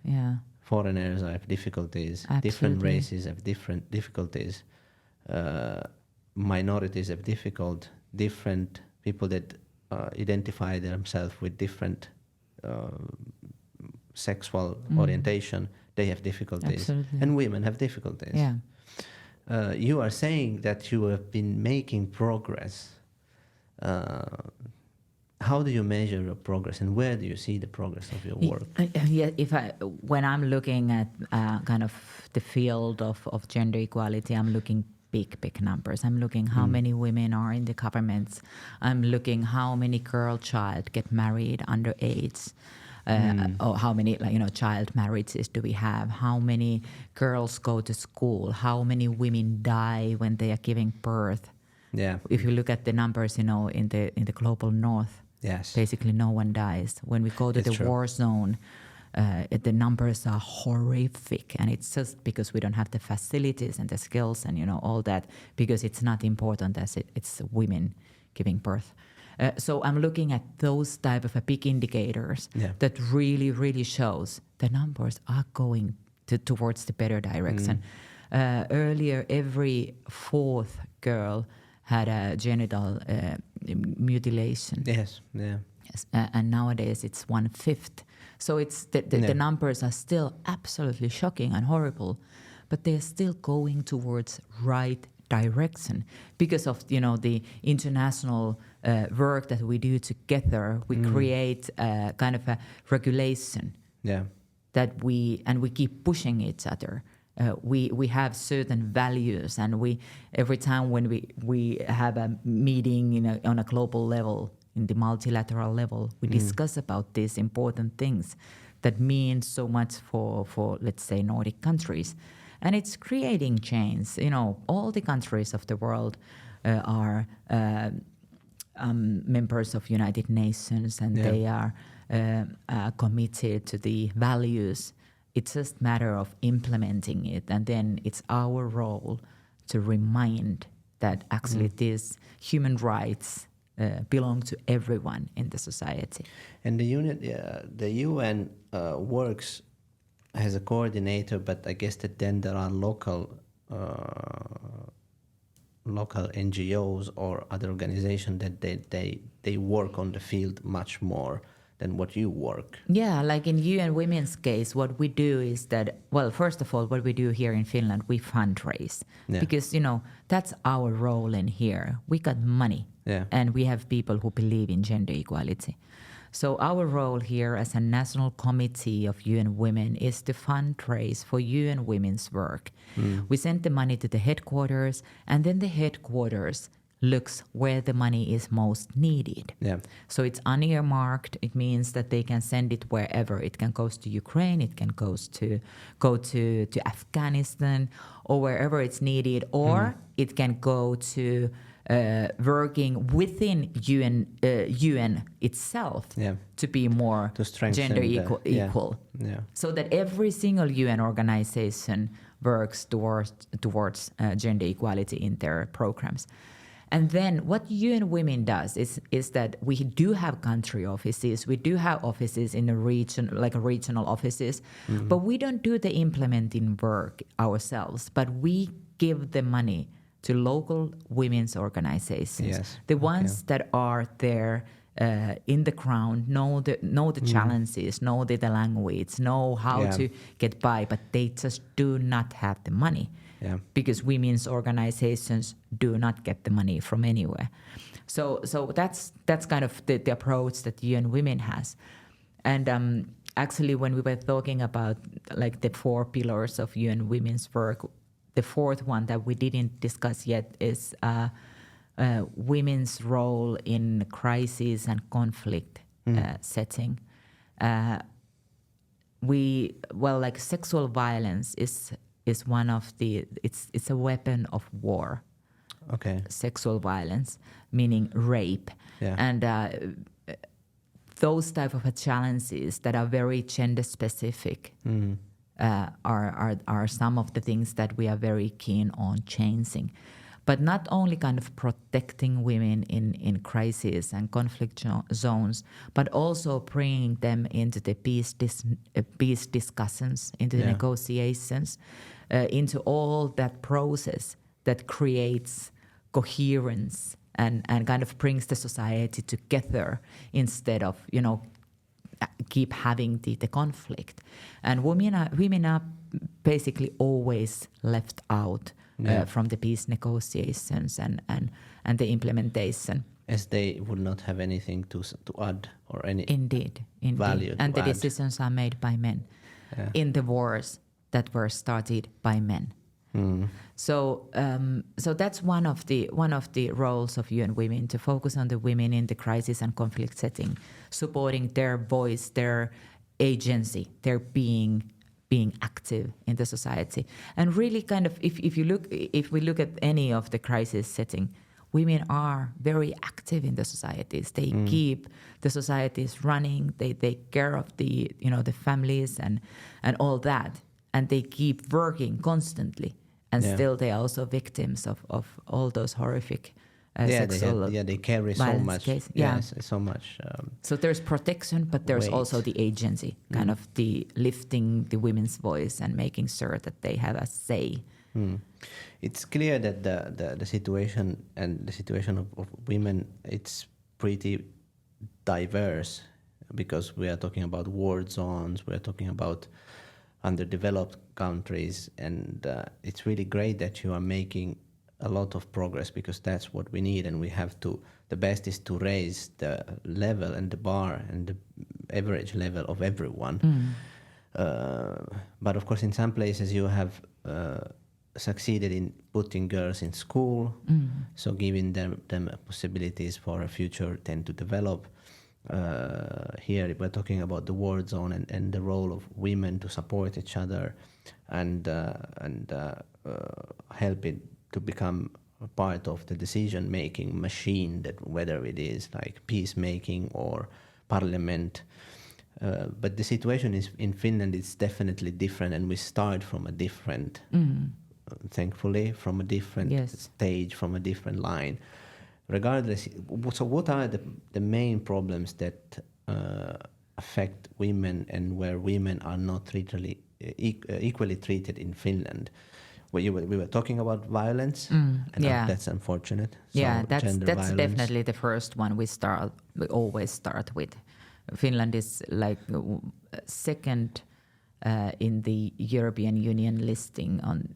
Yeah. Foreigners have difficulties. Absolutely. Different races have different difficulties. Minorities have different people that identify themselves with different sexual orientation, they have difficulties. Absolutely. And women have difficulties. Yeah. You are saying that you have been making progress. How do you measure your progress, and where do you see the progress of your work? Yeah, when I'm looking at kind of the field of gender equality, I'm looking big numbers. I'm looking how many women are in the governments. I'm looking how many girl child get married underage. Or how many child marriages do we have? How many girls go to school? How many women die when they are giving birth? Yeah. If you look at the numbers, in the global north, Yes. basically no one dies. When we go to the war zone, the numbers are horrific, and it's just because we don't have the facilities and the skills and all that, because it's not important as it's women giving birth. So I'm looking at those type of big indicators that really shows the numbers are going towards the better direction. Earlier, every fourth girl had a genital mutilation. Yes. Yeah. Yes. And nowadays it's 1/5. So it's the numbers are still absolutely shocking and horrible, but they're still going towards right direction because of the international work that we do together. We create a kind of a regulation that we keep pushing each other. We have certain values, and every time when we have a meeting on a global level, in the multilateral level, we discuss about these important things that mean so much for let's say Nordic countries. And it's creating change. All the countries of the world are members of United Nations, and they are committed to the values. It's just a matter of implementing it, and then it's our role to remind that actually these human rights belong to everyone in the society. And the UN works as a coordinator, but I guess that then there are local local NGOs or other organizations that they work on the field much more than what you work. Yeah, like in UN Women's case, what we do is that, well, first of all, what we do here in Finland, we fundraise. Yeah. Because, that's our role in here. We got money. Yeah. And we have people who believe in gender equality. So our role here as a national committee of UN Women is to fundraise for UN Women's work. We send the money to the headquarters, and then the headquarters looks where the money is most needed. Yeah. So it's unearmarked. It means that they can send it wherever. It can go to Ukraine, it can go to Afghanistan, or wherever it's needed, or it can go to working within UN itself to be more to strengthen gender equal. Yeah. So that every single UN organization works towards gender equality in their programs. And then what UN Women does is that we do have country offices, we do have offices in the region, like regional offices, but we don't do the implementing work ourselves, but we give the money to local women's organizations, the ones that are there in the ground, know the challenges, know the language, know how to get by, but they just do not have the money. Yeah. Because women's organizations do not get the money from anywhere. So that's kind of the approach that UN Women has. And actually, when we were talking about like the 4 pillars of UN Women's work, the 4th one that we didn't discuss yet is women's role in crisis and conflict setting. Like sexual violence is one of the, it's a weapon of war. Okay. Sexual violence, meaning rape. Yeah. And those type of challenges that are very gender specific are some of the things that we are very keen on changing. But not only kind of protecting women in crisis and conflict zones, but also bringing them into the peace discussions, into the negotiations, into all that process that creates coherence and kind of brings the society together instead of, keep having the conflict. And women are basically always left out from the peace negotiations and the implementation. As they would not have anything to add or any Indeed. value and to the add. decisions are made by men in the wars that were started by men. So that's one of the roles of UN Women, to focus on the women in the crisis and conflict setting, supporting their voice, their agency, their being active in the society. And really kind of if we look at any of the crisis setting, women are very active in the societies. They keep the societies running, they take care of the families and all that, and they keep working constantly. And still they are also victims of all those horrific sexual they carry so much. Case. Yes, so much. So there's protection, but there's weight. Also the agency, kind of the lifting the women's voice and making sure that they have a say. It's clear that the situation and the situation of women, it's pretty diverse, because we are talking about war zones, we are talking about underdeveloped countries, and it's really great that you are making a lot of progress, because that's what we need, and we have to. The best is to raise the level and the bar and the average level of everyone. But of course, in some places you have succeeded in putting girls in school, so giving them possibilities for a future tend to develop. Here we're talking about the war zone and the role of women to support each other and help it to become a part of the decision-making machine, that whether it is like peacemaking or parliament. But the situation is in Finland, it's definitely different, and we start from a different, thankfully, from a different stage, from a different line. Regardless, so what are the main problems that affect women, and where women are not equally treated in Finland? we were talking about violence, and that's unfortunate. So that's violence. definitely the first one we always start with. Finland is like second in the European Union listing on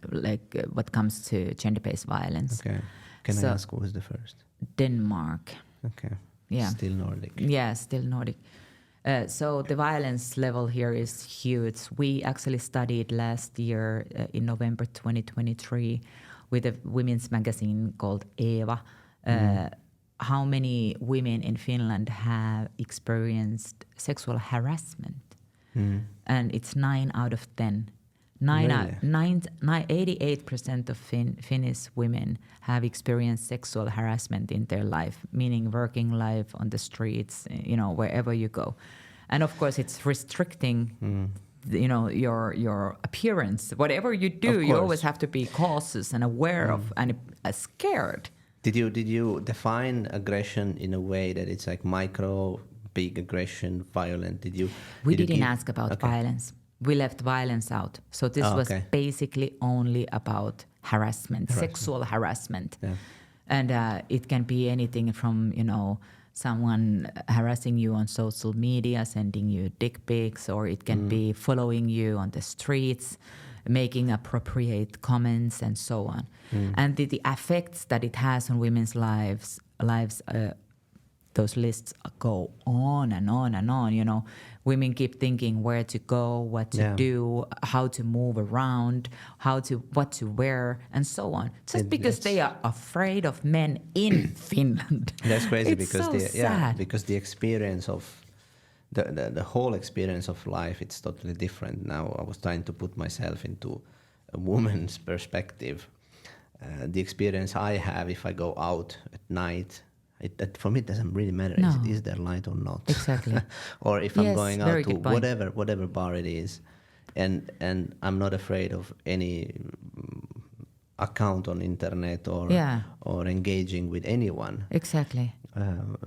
what comes to gender-based violence. Okay. Can I ask who is the first? Denmark. Okay. Yeah. Still Nordic. Yeah, still Nordic. So the violence level here is huge. We actually studied last year in November 2023 with a women's magazine called Eva, how many women in Finland have experienced sexual harassment. And it's 9 out of 10. 88% of Finnish women have experienced sexual harassment in their life, meaning working life, on the streets, wherever you go. And of course, it's restricting, your appearance. Whatever you do, you always have to be cautious and aware of and scared. Did you define aggression in a way that it's like micro, big aggression, violent? We didn't ask about violence. We left violence out. So this was basically only about harassment, sexual harassment. Yeah. And it can be anything from, someone harassing you on social media, sending you dick pics, or it can be following you on the streets, making appropriate comments, and so on. And the effects that it has on women's lives, those lists go on and on and on. Women keep thinking where to go, what to do, how to move around, what to wear, and so on. Just because they are afraid of men in Finland. That's crazy. It's because sad. Because the experience of the whole experience of life, it's totally different. Now I was trying to put myself into a woman's perspective. The experience I have if I go out at night. For me, it doesn't really matter. No. Is there light or not? Exactly. Or if I'm going out to whatever bar it is, and I'm not afraid of any account on internet or engaging with anyone. Exactly.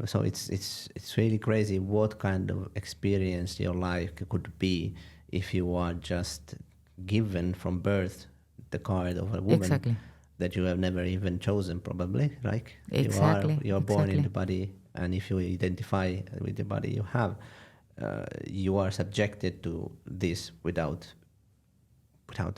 So it's really crazy what kind of experience your life could be if you are just given from birth the card of a woman. Exactly. That you have never even chosen, probably, right? Exactly. You're born in the body, and if you identify with the body you have, you are subjected to this without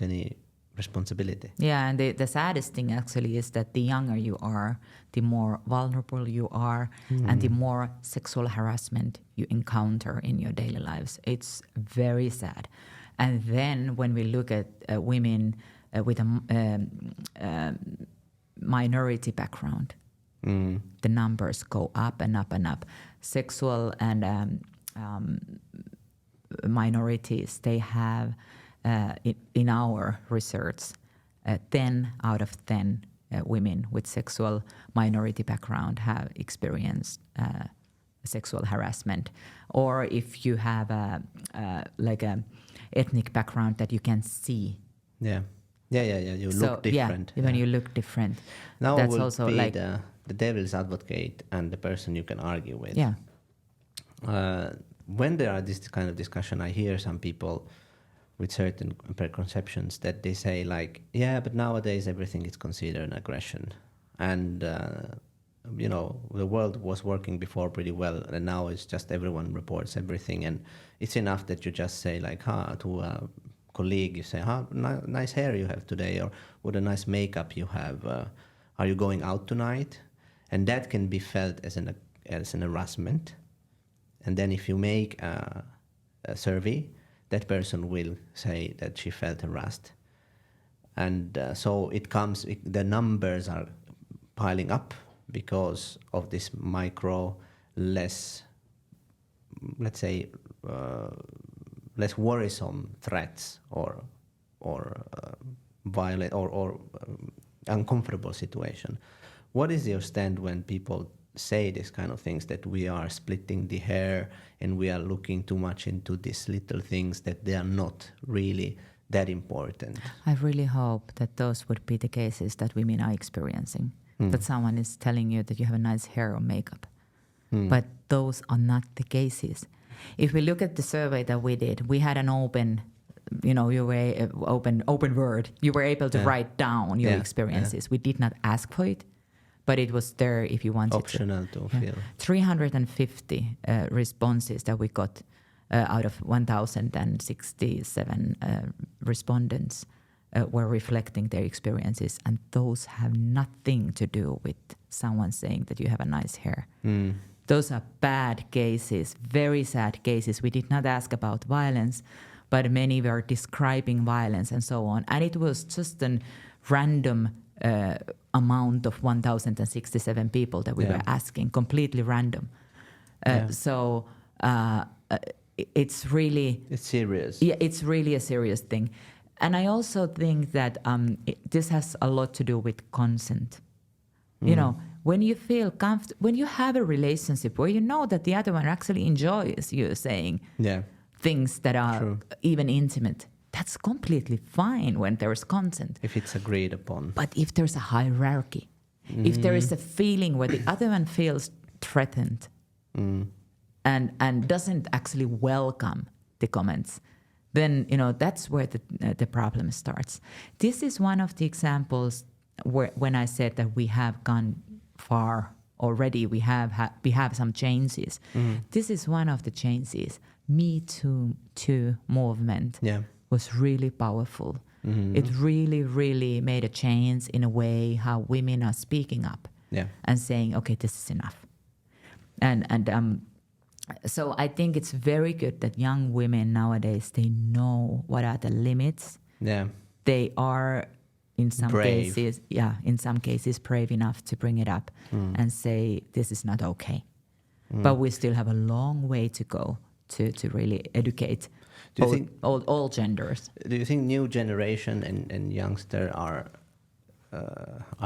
any responsibility. Yeah, and the saddest thing actually is that the younger you are, the more vulnerable you are, and the more sexual harassment you encounter in your daily lives. It's very sad. And then when we look at women with a minority background, the numbers go up and up and up. Sexual and minorities, they have, in our research, 10 out of 10 women with sexual minority background have experienced sexual harassment. Or if you have a ethnic background that you can see. Yeah. You look different. When you look different. Now that's will also be like the devil's advocate and the person you can argue with. Yeah. When there are this kind of discussion, I hear some people with certain preconceptions that they say like, but nowadays everything is considered an aggression, and the world was working before pretty well, and now it's just everyone reports everything, and it's enough that you just say like, to a colleague, you say, nice hair you have today, or what a nice makeup you have. Are you going out tonight? And that can be felt as an harassment. And then if you make a survey, that person will say that she felt harassed. And so the numbers are piling up because of this micro, less worrisome threats or violent or uncomfortable situation. What is your stand when people say this kind of things, that we are splitting the hair and we are looking too much into these little things, that they are not really that important? I really hope that those would be the cases that women are experiencing. That someone is telling you that you have a nice hair or makeup. But those are not the cases. If we look at the survey that we did, we had an open you were open word. You were able to write down your Yeah, experiences. We did not ask for it, but it was there if you wanted Optional to feel. 350 responses that we got out of 1,067 respondents were reflecting their experiences, and those have nothing to do with someone saying that you have a nice hair. Those are bad cases, very sad cases. We did not ask about violence, but many were describing violence and so on. And it was just a random amount of 1,067 people that we were asking, completely random. So it's really... It's serious. Yeah, it's really a serious thing. And I also think that this has a lot to do with consent. You know, when you feel comfortable, when you have a relationship where you know that the other one actually enjoys you saying things that are even intimate, that's completely fine when there's consent. If it's agreed upon. But if there's a hierarchy, if there is a feeling where the other one feels threatened and doesn't actually welcome the comments, then, that's where the problem starts. This is one of the examples where, when I said that we have gone far already, we have some changes. This is one of the changes. Me Too movement was really powerful. It really, really made a change in a way how women are speaking up and saying, okay, this is enough. So I think it's very good that young women nowadays, they know what are the limits. They are in some cases brave enough to bring it up and say this is not okay. But we still have a long way to go to really educate all genders. Do you think new generation and youngster are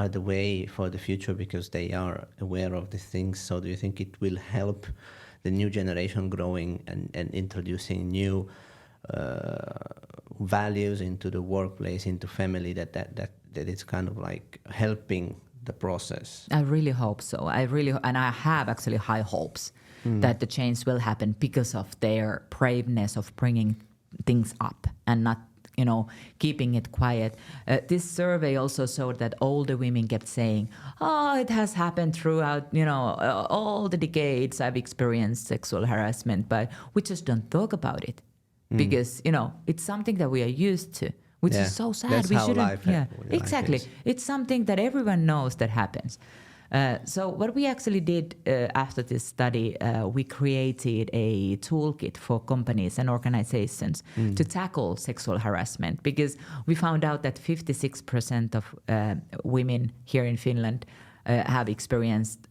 the way for the future because they are aware of these things? So do you think it will help the new generation growing and introducing new values into the workplace, into family, that it's kind of like helping the process? I really hope so. And I have actually high hopes that the change will happen because of their braveness of bringing things up and not, keeping it quiet. This survey also showed that older women kept saying, it has happened throughout, all the decades I've experienced sexual harassment, but we just don't talk about it because, it's something that we are used to, which is so sad. That's how life exactly. is. It's something that everyone knows that happens. So what we actually did after this study, we created a toolkit for companies and organizations to tackle sexual harassment, because we found out that 56% of women here in Finland have experienced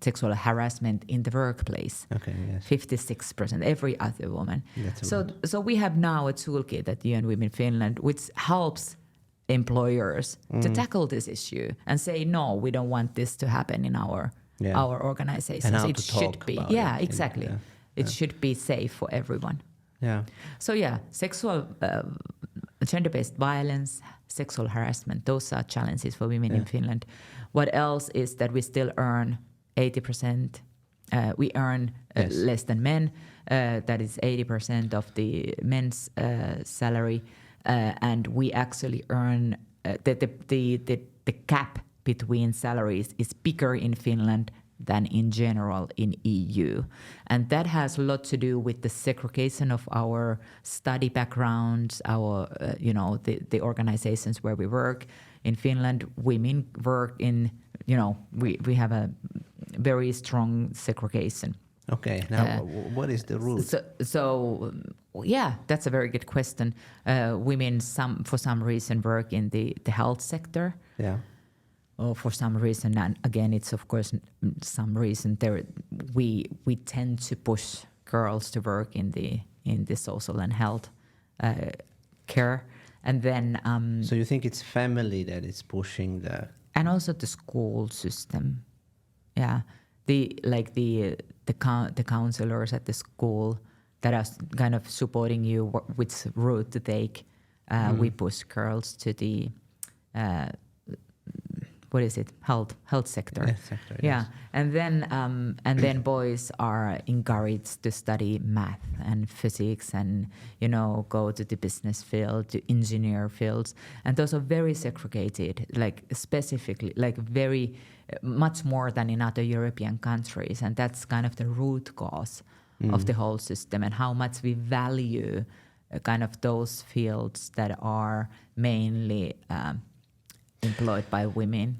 sexual harassment in the workplace. Okay, yes. 56%, every other woman. So we have now a toolkit at UN Women Finland, which helps employers to tackle this issue and say, no, we don't want this to happen in our organizations. And how it to should talk be. about Yeah, it. exactly. It should be safe for everyone. Yeah. So sexual gender-based violence, sexual harassment, those are challenges for women in Finland. What else is that we still earn 80%. We earn less than men. That is 80% of the men's salary. And we actually earn the gap between salaries is bigger in Finland than in general in EU. And that has a lot to do with the segregation of our study backgrounds, our, the organizations where we work. In Finland, women work in, we have a very strong segregation. Okay, now what is the root? So that's a very good question. Women, for some reason, work in the health sector. Yeah. Or for some reason, and again, it's of course some reason there. We tend to push girls to work in the social and health care, and then. So you think it's family that is pushing the. And also the school system, the counselors at the school that are kind of supporting you which route to take. We push girls to the what is it, health sector. Health sector, Yeah, yes. and then boys are encouraged to study math and physics and go to the business field, to engineer fields, and those are very segregated, like specifically, like very much more than in other European countries, and that's kind of the root cause of the whole system and how much we value kind of those fields that are mainly employed by women.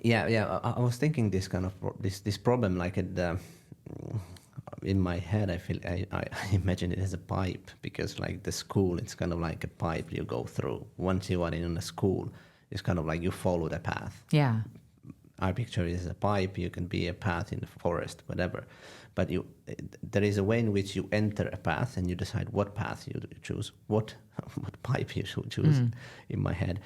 Yeah. I was thinking this kind of this problem like in my head. I feel I imagine it as a pipe, because like the school, it's kind of like a pipe you go through. Once you are in a school, it's kind of like you follow the path. Yeah. I picture it as a pipe. You can be a path in the forest, whatever. But there is a way in which you enter a path and you decide what path you choose, what pipe you should choose in my head.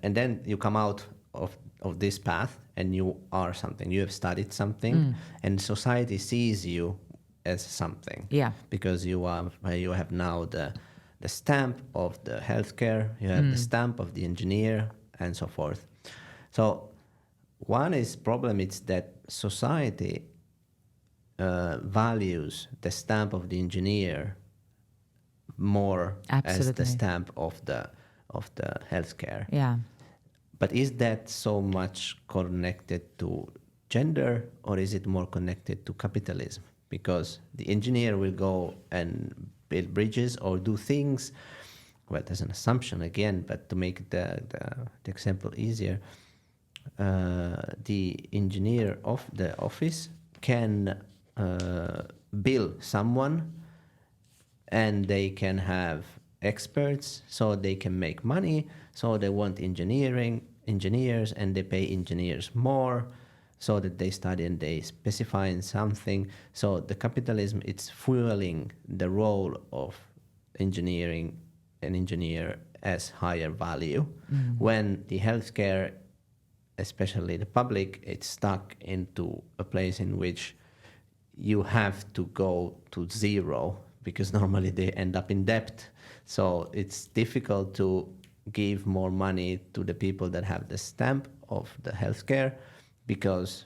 And then you come out of this path and you are something. You have studied something and society sees you as something. Yeah. Because you have now the stamp of the healthcare, you have the stamp of the engineer, and so forth. So one problem is that society values the stamp of the engineer more as the stamp of the healthcare. Yeah. But is that so much connected to gender, or is it more connected to capitalism? Because the engineer will go and build bridges or do things. Well, there's an assumption again, but to make the example easier, the engineer of the office can bill someone, and they can have experts, so they can make money. So they want engineers, and they pay engineers more, so that they study and they specify in something. So the capitalism, it's fueling the role of engineering, an engineer as higher value, when the healthcare, especially the public, it's stuck into a place in which you have to go to zero, because normally they end up in debt. So it's difficult to give more money to the people that have the stamp of the healthcare, because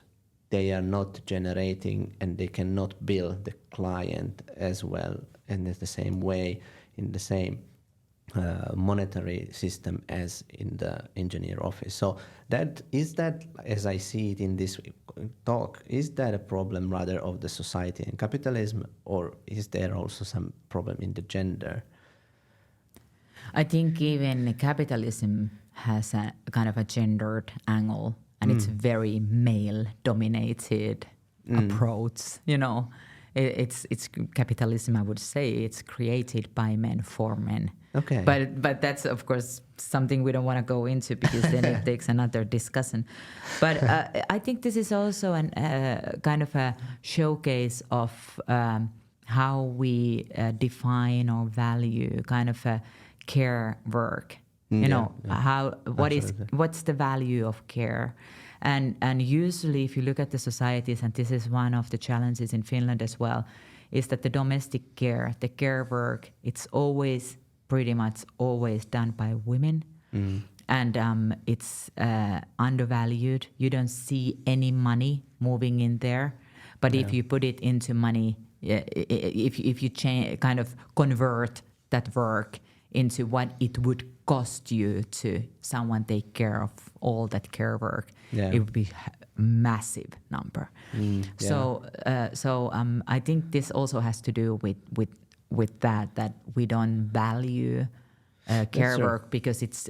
they are not generating and they cannot bill the client as well and in the same way, in the same monetary system as in the engineer office. So that, as I see it in this talk, is that a problem rather of the society and capitalism, or is there also some problem in the gender? I think even capitalism has a kind of a gendered angle, and it's very male-dominated approach. It's capitalism. I would say it's created by men for men. Okay. But that's of course something we don't want to go into, because then it takes another discussion. But I think this is also an kind of a showcase of how we define or value kind of a care work. What's the value of care? And usually, if you look at the societies, and this is one of the challenges in Finland as well, is that the domestic care, the care work, it's always pretty much always done by women. And it's undervalued. You don't see any money moving in there. But if you put it into money, if you kind of convert that work into what it would cost you to someone take care of all that care work, it would be a massive number. So I think this also has to do with that we don't value care work, because it's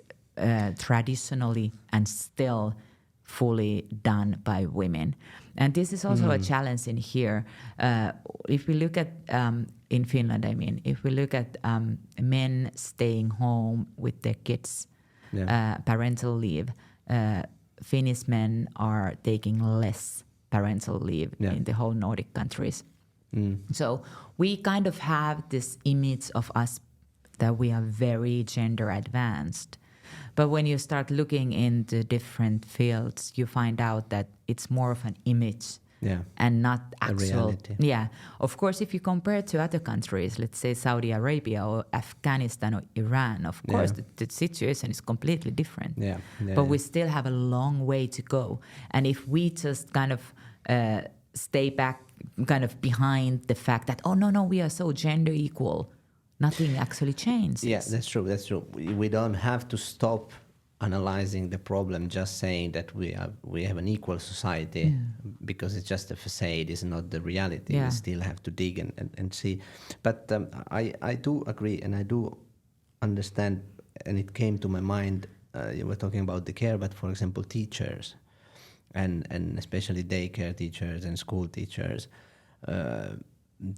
traditionally and still fully done by women. And this is also a challenge in here. If we look at, in Finland, I mean, if we look at men staying home with their kids, parental leave, Finnish men are taking less parental leave in the whole Nordic countries. So we kind of have this image of us that we are very gender advanced. But when you start looking into different fields, you find out that it's more of an image. and not actual reality. Yeah, of course, if you compare to other countries, let's say Saudi Arabia or Afghanistan or Iran, of course the situation is completely different. But we still have a long way to go, and if we just kind of stay back, kind of behind the fact that no, we are so gender equal, nothing actually changes. Yeah, that's true. We don't have to stop analyzing the problem, just saying that we have an equal society, because it's just a facade, it's not the reality. We still have to dig and see. But I do agree, and I do understand, and it came to my mind, you were talking about the care, but for example, teachers, and especially daycare teachers and school teachers,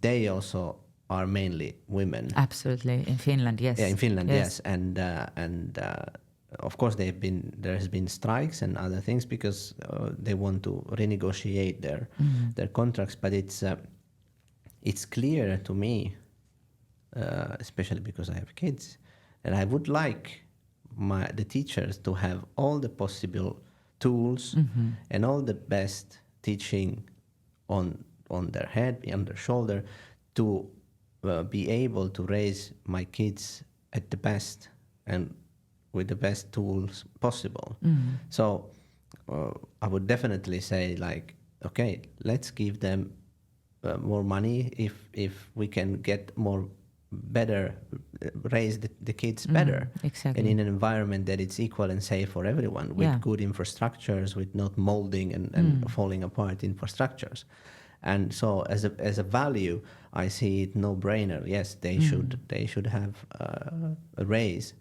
they also are mainly women. Absolutely, in Finland, yes. Yeah, in Finland, yes. And of course, there has been strikes and other things because they want to renegotiate their contracts. But it's clear to me, especially because I have kids, that I would like the teachers to have all the possible tools and all the best teaching on their head, on their shoulder, to be able to raise my kids at the best and with the best tools possible. So I would definitely say, like, okay, let's give them more money if we can get better raise the kids better, exactly. and in an environment that it's equal and safe for everyone, with good infrastructures, with not molding and falling apart infrastructures. And so as a value, I see it no-brainer. Yes, they should have a raise.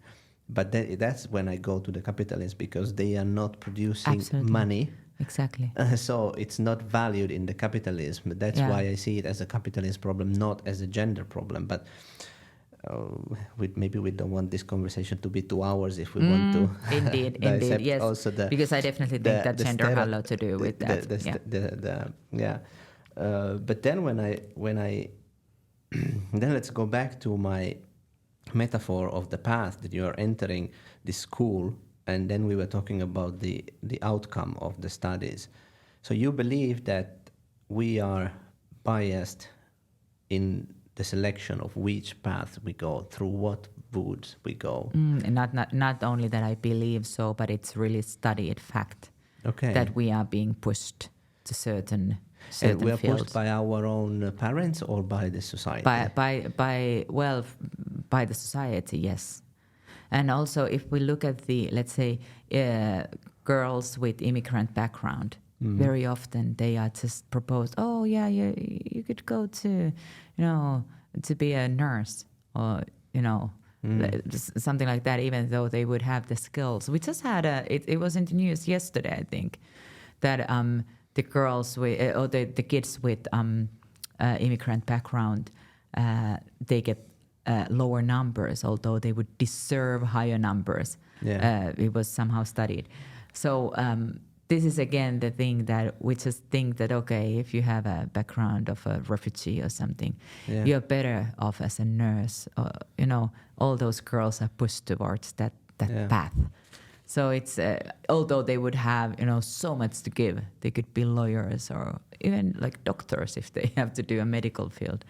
But that's when I go to the capitalists, because they are not producing money. Exactly. So it's not valued in the capitalism. That's why I see it as a capitalist problem, not as a gender problem. But maybe we don't want this conversation to be 2 hours if we want to. Indeed, yes. Also because I definitely think that gender has a lot to do with that. But then when I then let's go back to my metaphor of the path that you are entering the school, and then we were talking about the outcome of the studies. So you believe that we are biased in the selection of which path we go, through what woods we go. And not only that I believe so, but it's really studied fact that we are being pushed to certain and we are fields. pushed by our own parents or by the society? By the society, yes. And also, if we look at let's say, girls with immigrant background, very often they are just proposed, you could go to, to be a nurse, or, something like that, even though they would have the skills. We just had it was in the news yesterday, I think, that the girls with, or the kids with immigrant background, they get lower numbers, although they would deserve higher numbers. It was somehow studied. So this is again the thing that we just think that, okay, if you have a background of a refugee or something, you're better off as a nurse. All those girls are pushed towards that path. So it's although they would have so much to give, they could be lawyers or even like doctors if they have to do a medical field.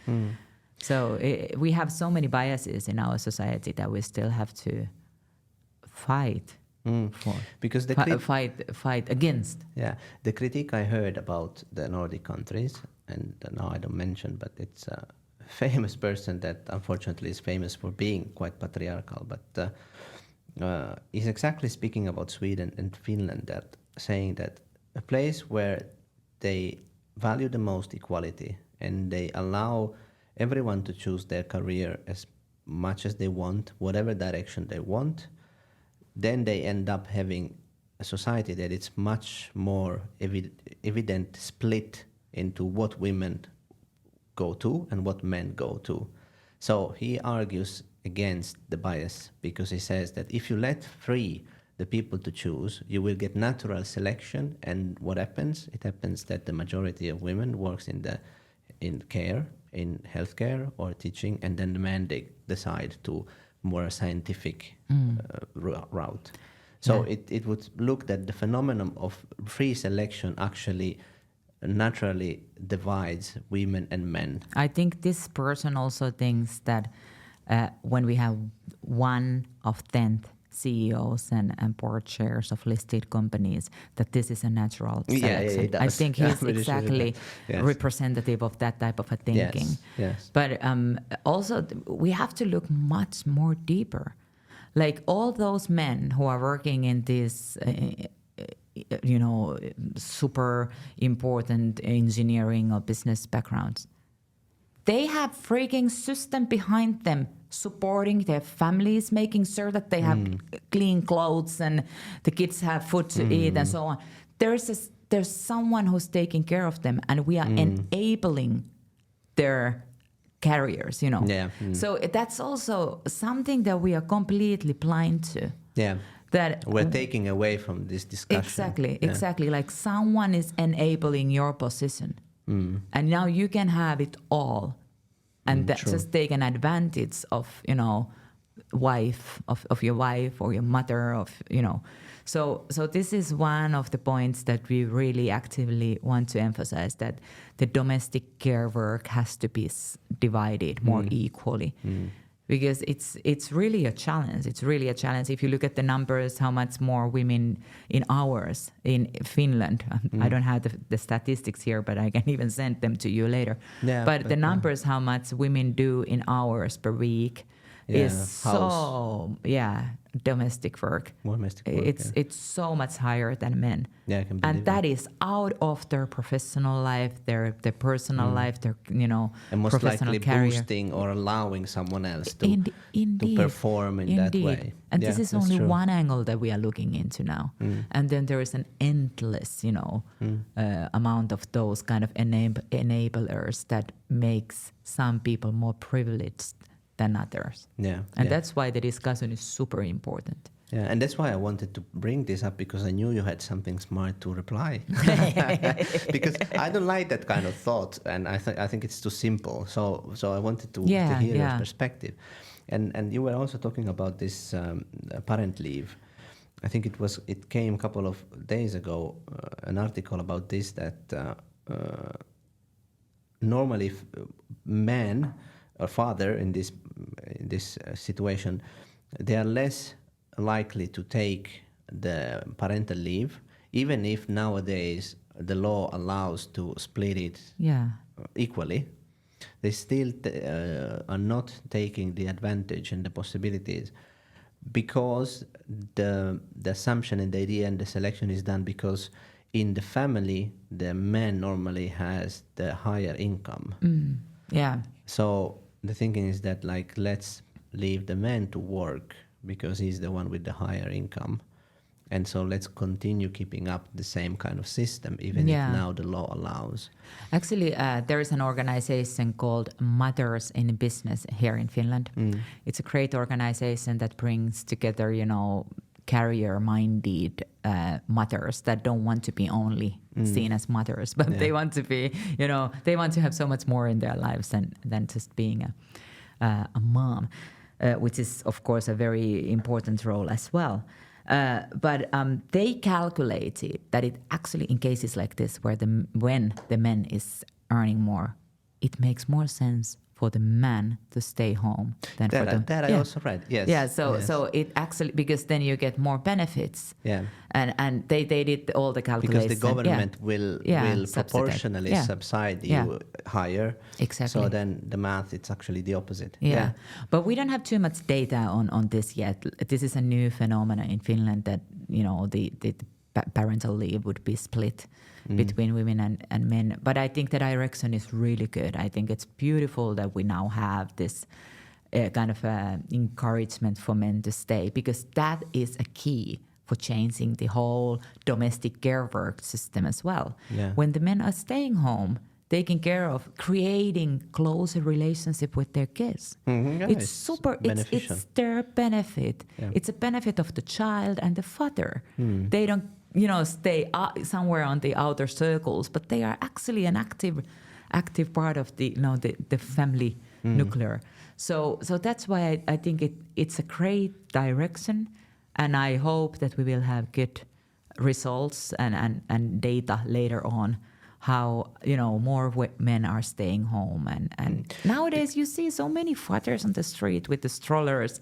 So we have so many biases in our society that we still have to fight for, because fight against. Yeah, the critique I heard about the Nordic countries, and now I don't mention, but it's a famous person that unfortunately is famous for being quite patriarchal, but he's exactly speaking about Sweden and Finland, that saying that a place where they value the most equality and they allow everyone to choose their career as much as they want, whatever direction they want, then they end up having a society that it's much more evident split into what women go to and what men go to. So he argues against the bias, because he says that if you let free the people to choose, you will get natural selection, and what happens? It happens that the majority of women works in care, in healthcare or teaching, and then the men they decide to more scientific route. So it would look that the phenomenon of free selection actually naturally divides women and men. I think this person also thinks that when we have 1 of 10th CEOs and board chairs of listed companies, that this is a natural selection. he does. I think he's Pretty sure he exactly does. Yes. representative of that type of a thinking. Yes. But also, we have to look much more deeper. Like all those men who are working in this, super important engineering or business backgrounds, they have freaking system behind them supporting their families, making sure that they have clean clothes and the kids have food to eat and so on. There's someone who's taking care of them, and we are enabling their careers, So that's also something that we are completely blind to. Yeah. That We're taking away from this discussion. Exactly. Like someone is enabling your position. And now you can have it all. And that's just taken advantage of, wife, of your wife or your mother, So this is one of the points that we really actively want to emphasize, that the domestic care work has to be divided more equally. Because it's really a challenge. It's really a challenge. If you look at the numbers, how much more women in hours in Finland. I don't have the statistics here, but I can even send them to you later. Yeah, but the numbers, how much women do in hours per week is domestic work. It's so much higher than men. Yeah, I can believe and that is out of their professional life, their personal life, their and most professional likely career. boosting or allowing someone else to perform in that way. And this is only one angle that we are looking into now. And then there is an endless, amount of those kind of enablers that makes some people more privileged than others. And that's why the discussion is super important. Yeah, and that's why I wanted to bring this up, because I knew you had something smart to reply. Because I don't like that kind of thought, and I think it's too simple. So I wanted to hear your perspective. And you were also talking about this parent leave. I think it came a couple of days ago, an article about this, that normally men or father in this situation, they are less likely to take the parental leave, even if nowadays the law allows to split it equally. They still are not taking the advantage and the possibilities, because the assumption and the idea and the selection is done because in the family the man normally has the higher income. So the thinking is that, like, let's leave the man to work because he's the one with the higher income, and so let's continue keeping up the same kind of system, even if now the law allows. Actually, there is an organization called Mothers in Business here in Finland. It's a great organization that brings together, career-minded mothers that don't want to be only seen as mothers, but they want to be, they want to have so much more in their lives than just being a mom, which is, of course, a very important role as well. But they calculated that it actually, in cases like this, when the man is earning more, it makes more sense for the man to stay home than for the... That I also read, yes. Yeah, so it actually, because then you get more benefits. Yeah. And they did all the calculations. Because the government will proportionally subsidize you higher. Exactly. So then the math, it's actually the opposite. Yeah. But we don't have too much data on this yet. This is a new phenomenon in Finland, that, the parental leave would be split between women and men. But I think the direction is really good. I think it's beautiful that we now have this kind of encouragement for men to stay, because that is a key for changing the whole domestic care work system as well. Yeah. When the men are staying home, taking care of, creating closer relationship with their kids. It's super, it's their benefit. Yeah. It's a benefit of the child and the father. They don't, stay somewhere on the outer circles, but they are actually an active part of the, the family nuclear. So that's why I think it's a great direction, and I hope that we will have good results and data later on how more men are staying home, and nowadays you see so many fathers on the street with the strollers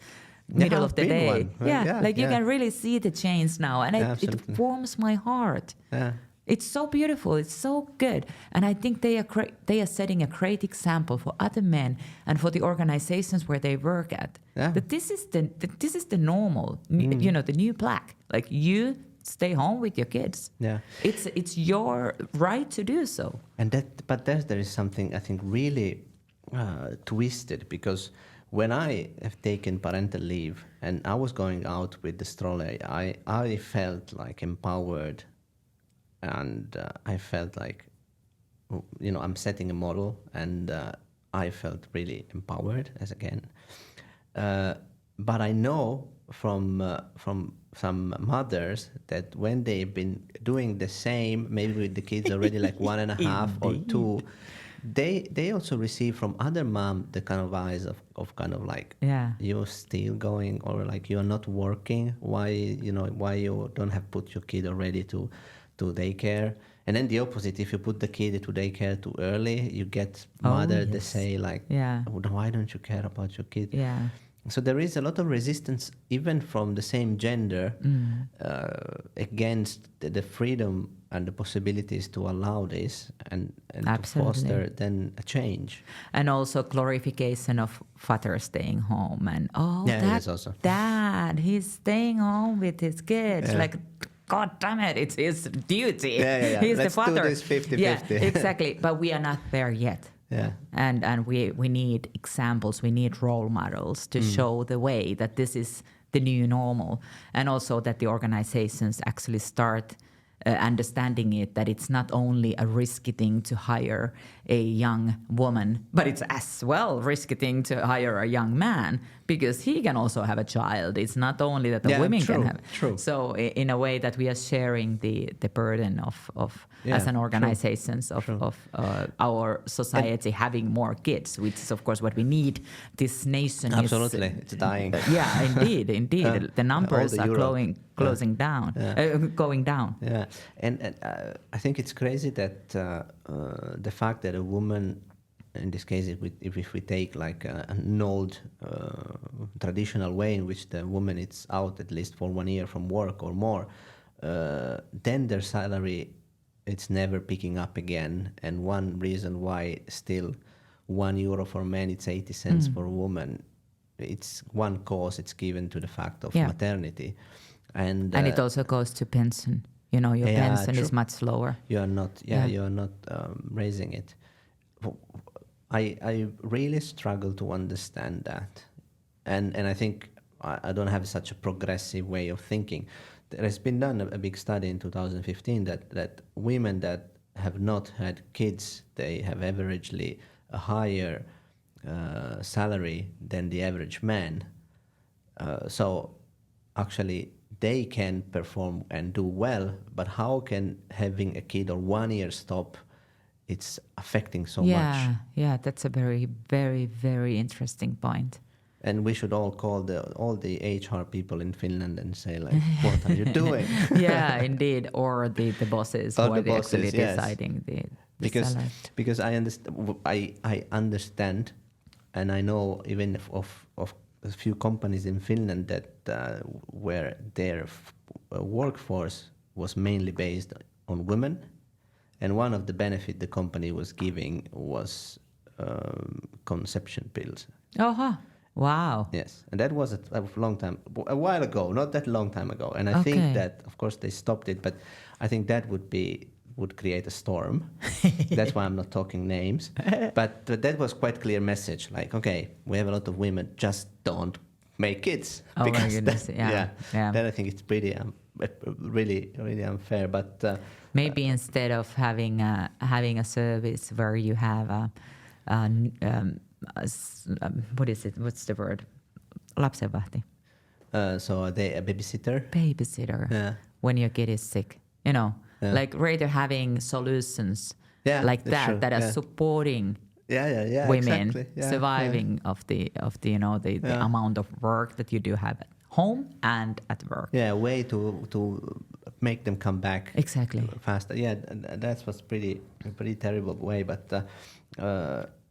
middle of the day. One. Right? You can really see the change now, and it warms my heart. Yeah. It's so beautiful. It's so good, and I think they are setting a great example for other men and for the organizations where they work at. Yeah. That this is the normal, the new black. Like, you stay home with your kids. Yeah. It's your right to do so. But there is something I think really twisted, because when I have taken parental leave and I was going out with the stroller, I felt like empowered, and I felt like, I'm setting a model, and I felt really empowered but I know from some mothers that when they've been doing the same, maybe with the kids already like 1.5 or 2, they also receive from other mom the kind of eyes of kind of like, you're still going, or like you're not working, why you don't have put your kid already to daycare. And then the opposite, if you put the kid to daycare too early, you get mother that say like, why don't you care about your kid? Yeah. So there is a lot of resistance, even from the same gender, against the freedom and the possibilities to allow this and to foster then a change. And also glorification of father staying home, and dad, he's staying home with his kids. Like, God damn it, it's his duty. He's Let's the father. do this 50-50. Yeah, exactly. But we are not there yet. Yeah. And we need examples, we need role models to show the way that this is the new normal, and also that the organizations actually start understanding it, that it's not only a risky thing to hire a young woman, but it's as well risky thing to hire a young man, because he can also have a child. It's not only that the women can have. True. So in a way that we are sharing the burden of as an organizations of our society having more kids, which is of course what we need. This nation absolutely it's dying. Indeed. The numbers are going down. Yeah, and I think it's crazy that the fact that a woman, in this case, if we take like an old traditional way in which the woman is out at least for 1 year from work or more, then their salary, it's never picking up again. And one reason why still €1 for men, it's 80 cents for a woman, it's one cause it's given to the fact of maternity. And it also goes to pension. Your pension is much lower. You are not raising it. I really struggle to understand that, and I think I don't have such a progressive way of thinking. There has been done a big study in 2015 that women that have not had kids, they have averagely a higher salary than the average man. So actually they can perform and do well, but how can having a kid or 1 year stop, it's affecting so much. Yeah, that's a very, very, very interesting point. And we should all call all the HR people in Finland and say like, what are you doing? Yeah, indeed. Or the bosses who are actually deciding the salary. Because I understand, and I know even of a few companies in Finland that where their workforce was mainly based on women, and one of the benefit the company was giving was conception pills. Wow. Yes, and that was a while ago, not that long time ago. And I think that, of course, they stopped it, but I think that would create a storm. That's why I'm not talking names. But that was quite clear message. Like, okay, we have a lot of women, just don't make kids. Oh my goodness! Yeah. Then I think it's pretty, really, really unfair. But maybe instead of having a service where you have what is it? What's the word? Lapsenvahti. So are they a babysitter? Babysitter. Yeah. When your kid is sick, like rather having solutions like that are supporting women surviving of the amount of work that you do have at home and at work. Yeah, a way to make them come back Exactly. faster. Yeah, that was pretty terrible way. But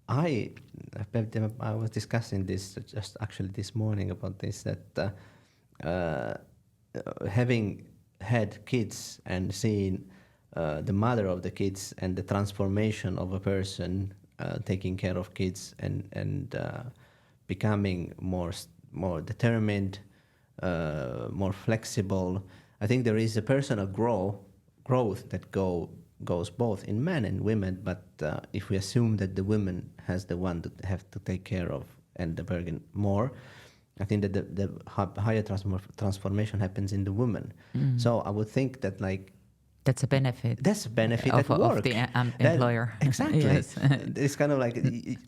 I was discussing this just actually this morning about this, that having had kids and seeing the mother of the kids and the transformation of a person taking care of kids and becoming more determined, more flexible. I think there is a personal growth that goes both in men and women. But if we assume that the woman has the one that have to take care of and the burden more, I think that the higher transformation happens in the woman. So I would think that like that's a benefit. That's a benefit at work. Of the employer. Exactly. Yes. It's kind of like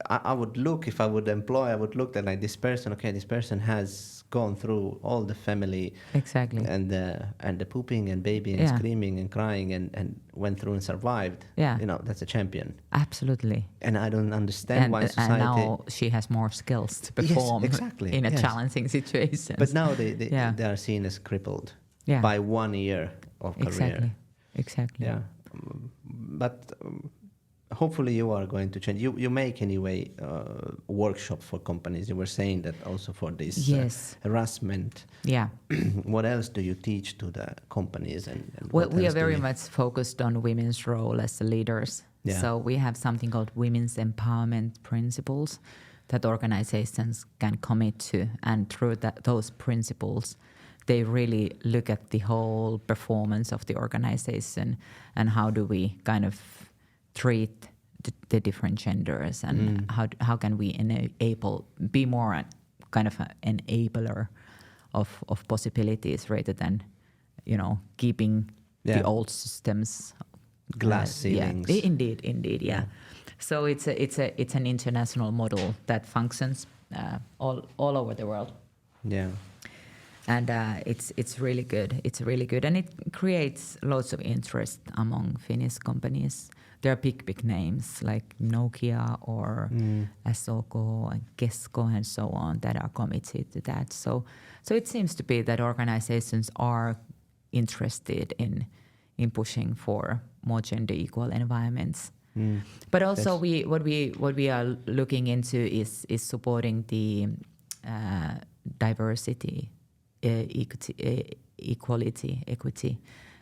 I would look, if I would employ, I would look at like this person. Okay, this person has gone through all the family. Exactly. And the pooping and babying and screaming and crying and went through and survived. Yeah. You know, that's a champion. Absolutely. And I don't understand why society. And now she has more skills to perform in a challenging situation. But now they are seen as crippled by 1 year of career. Exactly. Yeah, but hopefully you are going to change. You make anyway workshop for companies. You were saying that also for this harassment. Yeah. What else do you teach to the companies? Well, we are very much focused on women's role as the leaders. Yeah. So we have something called women's empowerment principles that organizations can commit to, and through those principles, they really look at the whole performance of the organization and how do we kind of treat the different genders, and how can we be more kind of an enabler of possibilities rather than, keeping the old systems. Glass ceilings. Indeed, yeah. So it's an international model that functions all over the world. Yeah. And it's really good. It's really good, and it creates lots of interest among Finnish companies. There are big names like Nokia or Soko and Kesko and so on that are committed to that. So it seems to be that organizations are interested in pushing for more gender equal environments. But also what we are looking into is supporting the diversity, equity,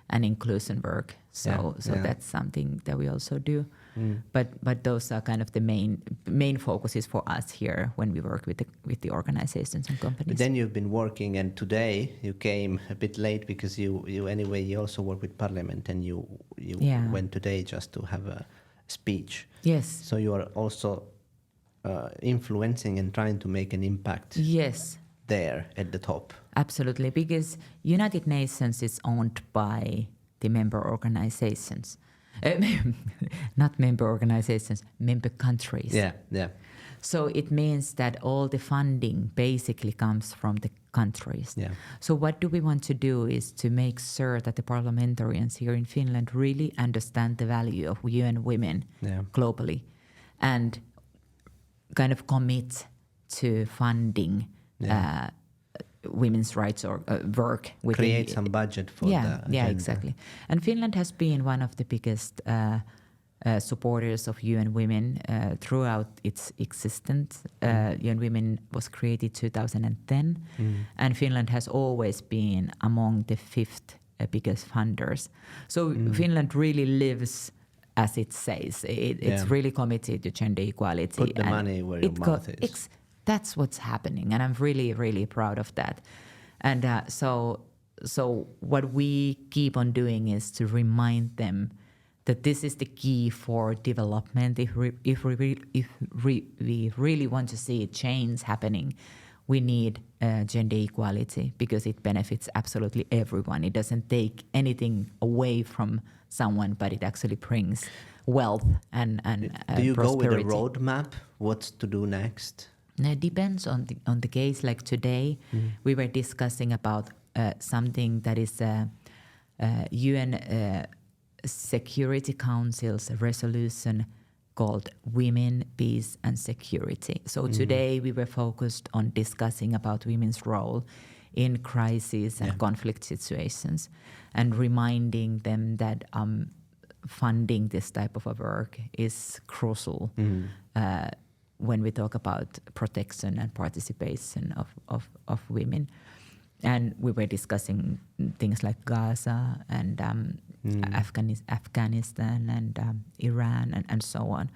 and inclusion work. So that's something that we also do. But those are kind of the main focuses for us here when we work with the organizations and companies. But then you've been working, and today you came a bit late because you also work with Parliament, and you went today just to have a speech. Yes. So you are also influencing and trying to make an impact. Yes. There at the top. Absolutely, because United Nations is owned by the member organizations. Not member organizations, member countries. Yeah. So it means that all the funding basically comes from the countries. Yeah. So what do we want to do is to make sure that the parliamentarians here in Finland really understand the value of UN women globally, and kind of commit to funding women's rights or work. Create some budget for the agenda. Exactly. And Finland has been one of the biggest supporters of UN Women throughout its existence. UN Women was created 2010, and Finland has always been among the 5th biggest funders. So Finland really lives as it says. It's really committed to gender equality. Put the money where your mouth is. That's what's happening, and I'm really, really proud of that. And so what we keep on doing is to remind them that this is the key for development. If we really want to see change happening, we need gender equality, because it benefits absolutely everyone. It doesn't take anything away from someone, but it actually brings wealth and do you prosperity. go with a roadmap? What's to do next? It depends on the case. Like today, we were discussing about something that is UN Security Council's resolution called Women, Peace and Security. So today we were focused on discussing about women's role in crisis and conflict situations, and reminding them that funding this type of a work is crucial when we talk about protection and participation of women. And we were discussing things like Gaza and Afghanistan and Iran and so on.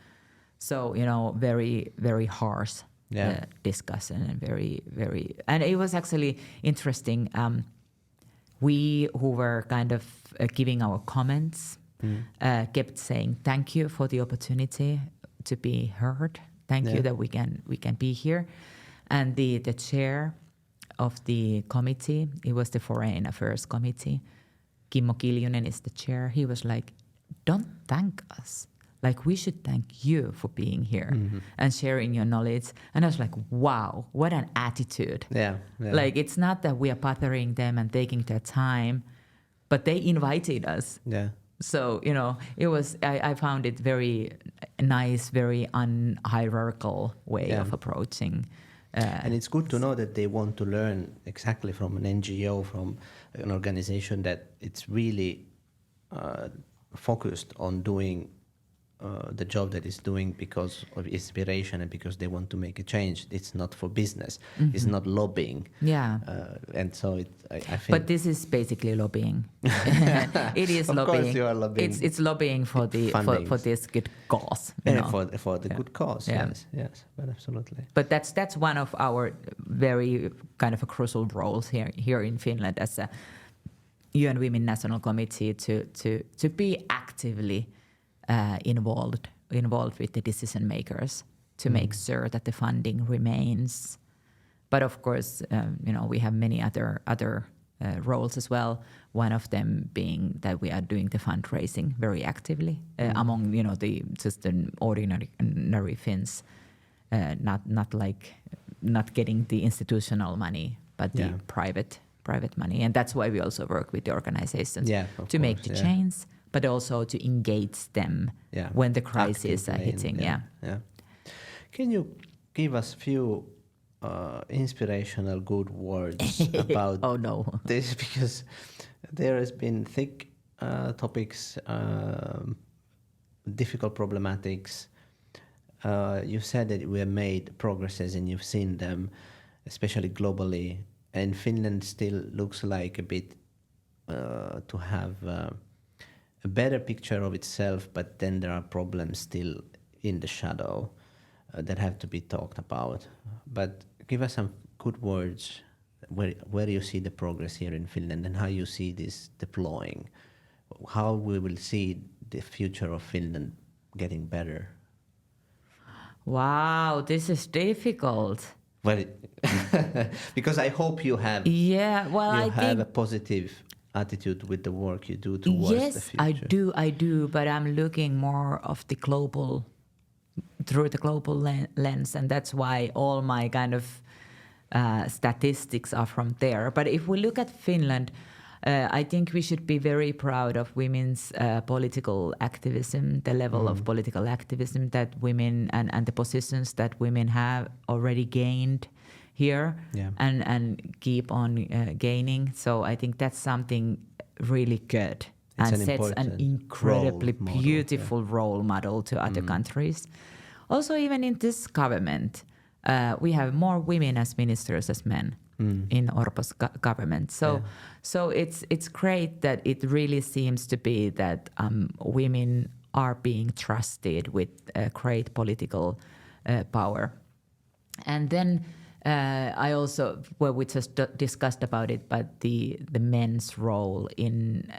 So, very, very harsh discussion and very, and it was actually interesting. We who were kind of giving our comments kept saying, thank you for the opportunity to be heard. Thank you that we can be here. And the chair of the committee, it was the Foreign Affairs Committee, Kimmo Kiljunen is the chair. He was like, don't thank us. Like, we should thank you for being here and sharing your knowledge. And I was like, wow, what an attitude. Yeah. Like, it's not that we are bothering them and taking their time, but they invited us. Yeah. So, it was, I found it very nice, very unhierarchical way of approaching. And it's good to know that they want to learn exactly from an NGO, from an organization that it's really focused on doing the job that it's doing because of inspiration and because they want to make a change. It's not for business. It's not lobbying. Yeah. And so I think. But this is basically lobbying. It is lobbying. Of course, you are lobbying. It's lobbying for the for this good cause. For the good cause. Yeah. Yes, but absolutely. But that's one of our very kind of a crucial roles here in Finland as a UN Women National Committee to be actively involved with the decision makers to make sure that the funding remains. But of course, we have many other roles as well. One of them being that we are doing the fundraising very actively among the just the ordinary Finns, not getting the institutional money, but the private money, and that's why we also work with the organizations to make the change, but also to engage them when the crises are hitting. Yeah. Can you give us few inspirational good words about this? Because there has been thick topics, difficult problematics. You said that we have made progresses and you've seen them, especially globally. And Finland still looks like a bit to have a better picture of itself, but then there are problems still in the shadow that have to be talked about. But give us some good words where you see the progress here in Finland and how you see this deploying, how we will see the future of Finland getting better. Wow, this is difficult. Well, because I hope you have I think a positive attitude with the work you do towards the future. Yes, I do, but I'm looking more of the global, through the global lens, and that's why all my kind of statistics are from there. But if we look at Finland, I think we should be very proud of women's political activism, the level of political activism that women and the positions that women have already gained here and keep on gaining. So I think that's something really good and sets an incredibly beautiful role model to other countries. Also, even in this government, we have more women as ministers as men. In Orpo's government. So it's great that it really seems to be that women are being trusted with great political power. And then I also, we just discussed about it, but the men's role in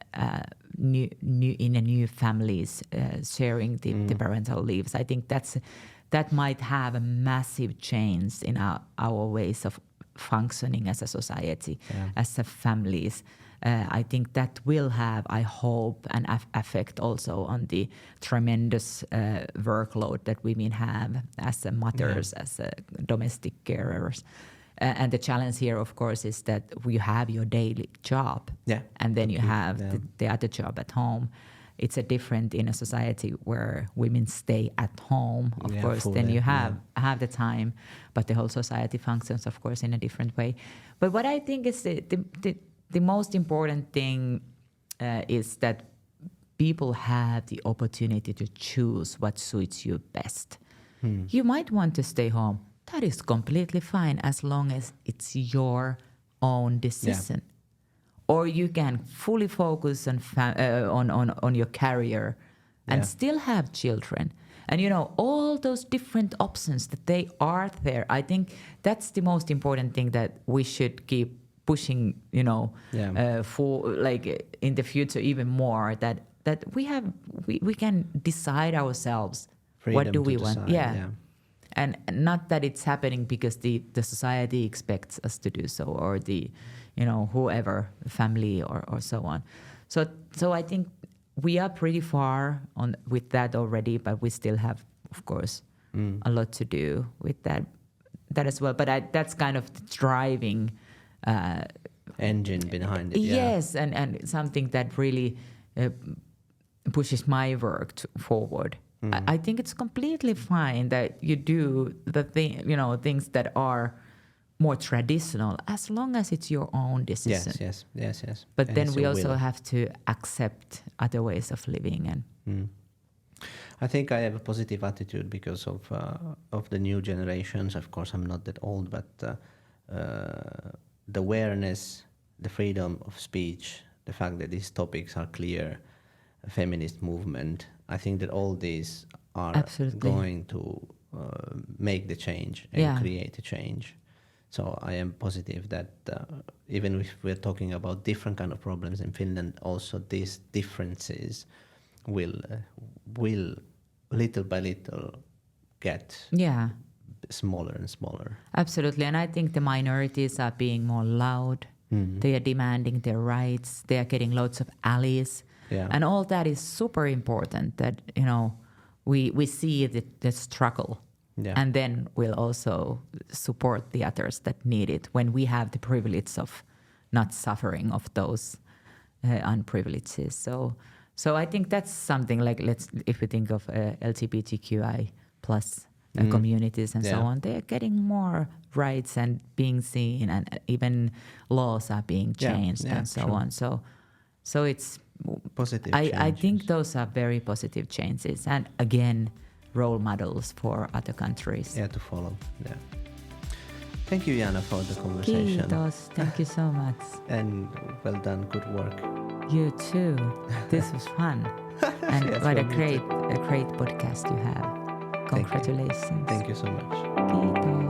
new families sharing the parental leaves, I think that might have a massive change in our ways of functioning as a society, as a families. I think that will have, I hope, an effect also on the tremendous workload that women have as mothers, as domestic carers. And the challenge here, of course, is that you have your daily job, and then you have the other job at home. it's a different in a society where women stay at home. Of course, then fully, you have the time, but the whole society functions, of course, in a different way. But what I think is the most important thing is that people have the opportunity to choose what suits you best. You might want to stay home. That is completely fine as long as it's your own decision. Or you can fully focus on your career and still have children. And, all those different options that they are there. I think that's the most important thing that we should keep pushing, for like in the future even more, that we can decide ourselves. Freedom what do we to want? decide, And not that it's happening because the society expects us to do so, or the, whoever, family or so on. So I think we are pretty far on with that already, but we still have, of course, a lot to do with that as well. But that's kind of the driving engine behind it. Yes, and something that really pushes my work forward. I think it's completely fine that you do the things that are more traditional, as long as it's your own decision. Yes. But And then it's we your also will. have to accept other ways of living. And I think I have a positive attitude because of the new generations. Of course, I'm not that old, but the awareness, the freedom of speech, the fact that these topics are clear, a feminist movement. I think that all these are Absolutely. going to make the change and create a change. So I am positive that even if we're talking about different kind of problems in Finland, also these differences will little by little get smaller and smaller. Absolutely. And I think the minorities are being more loud. They are demanding their rights. They are getting loads of allies. And all that is super important, that, we see the struggle. And then we'll also support the others that need it when we have the privilege of not suffering of those unprivileges. So I think that's something like, if we think of LGBTQI plus communities and so on, they're getting more rights and being seen, and even laws are being changed and so on. So it's positive. I think those are very positive changes, and again, role models for other countries. To follow. Thank you, Jaana, for the conversation. Kiitos. Thank you so much. And well done. Good work. You too. This was fun. And Yes, what a for me great podcast you have. Congratulations. Thank you so much. Kiitos.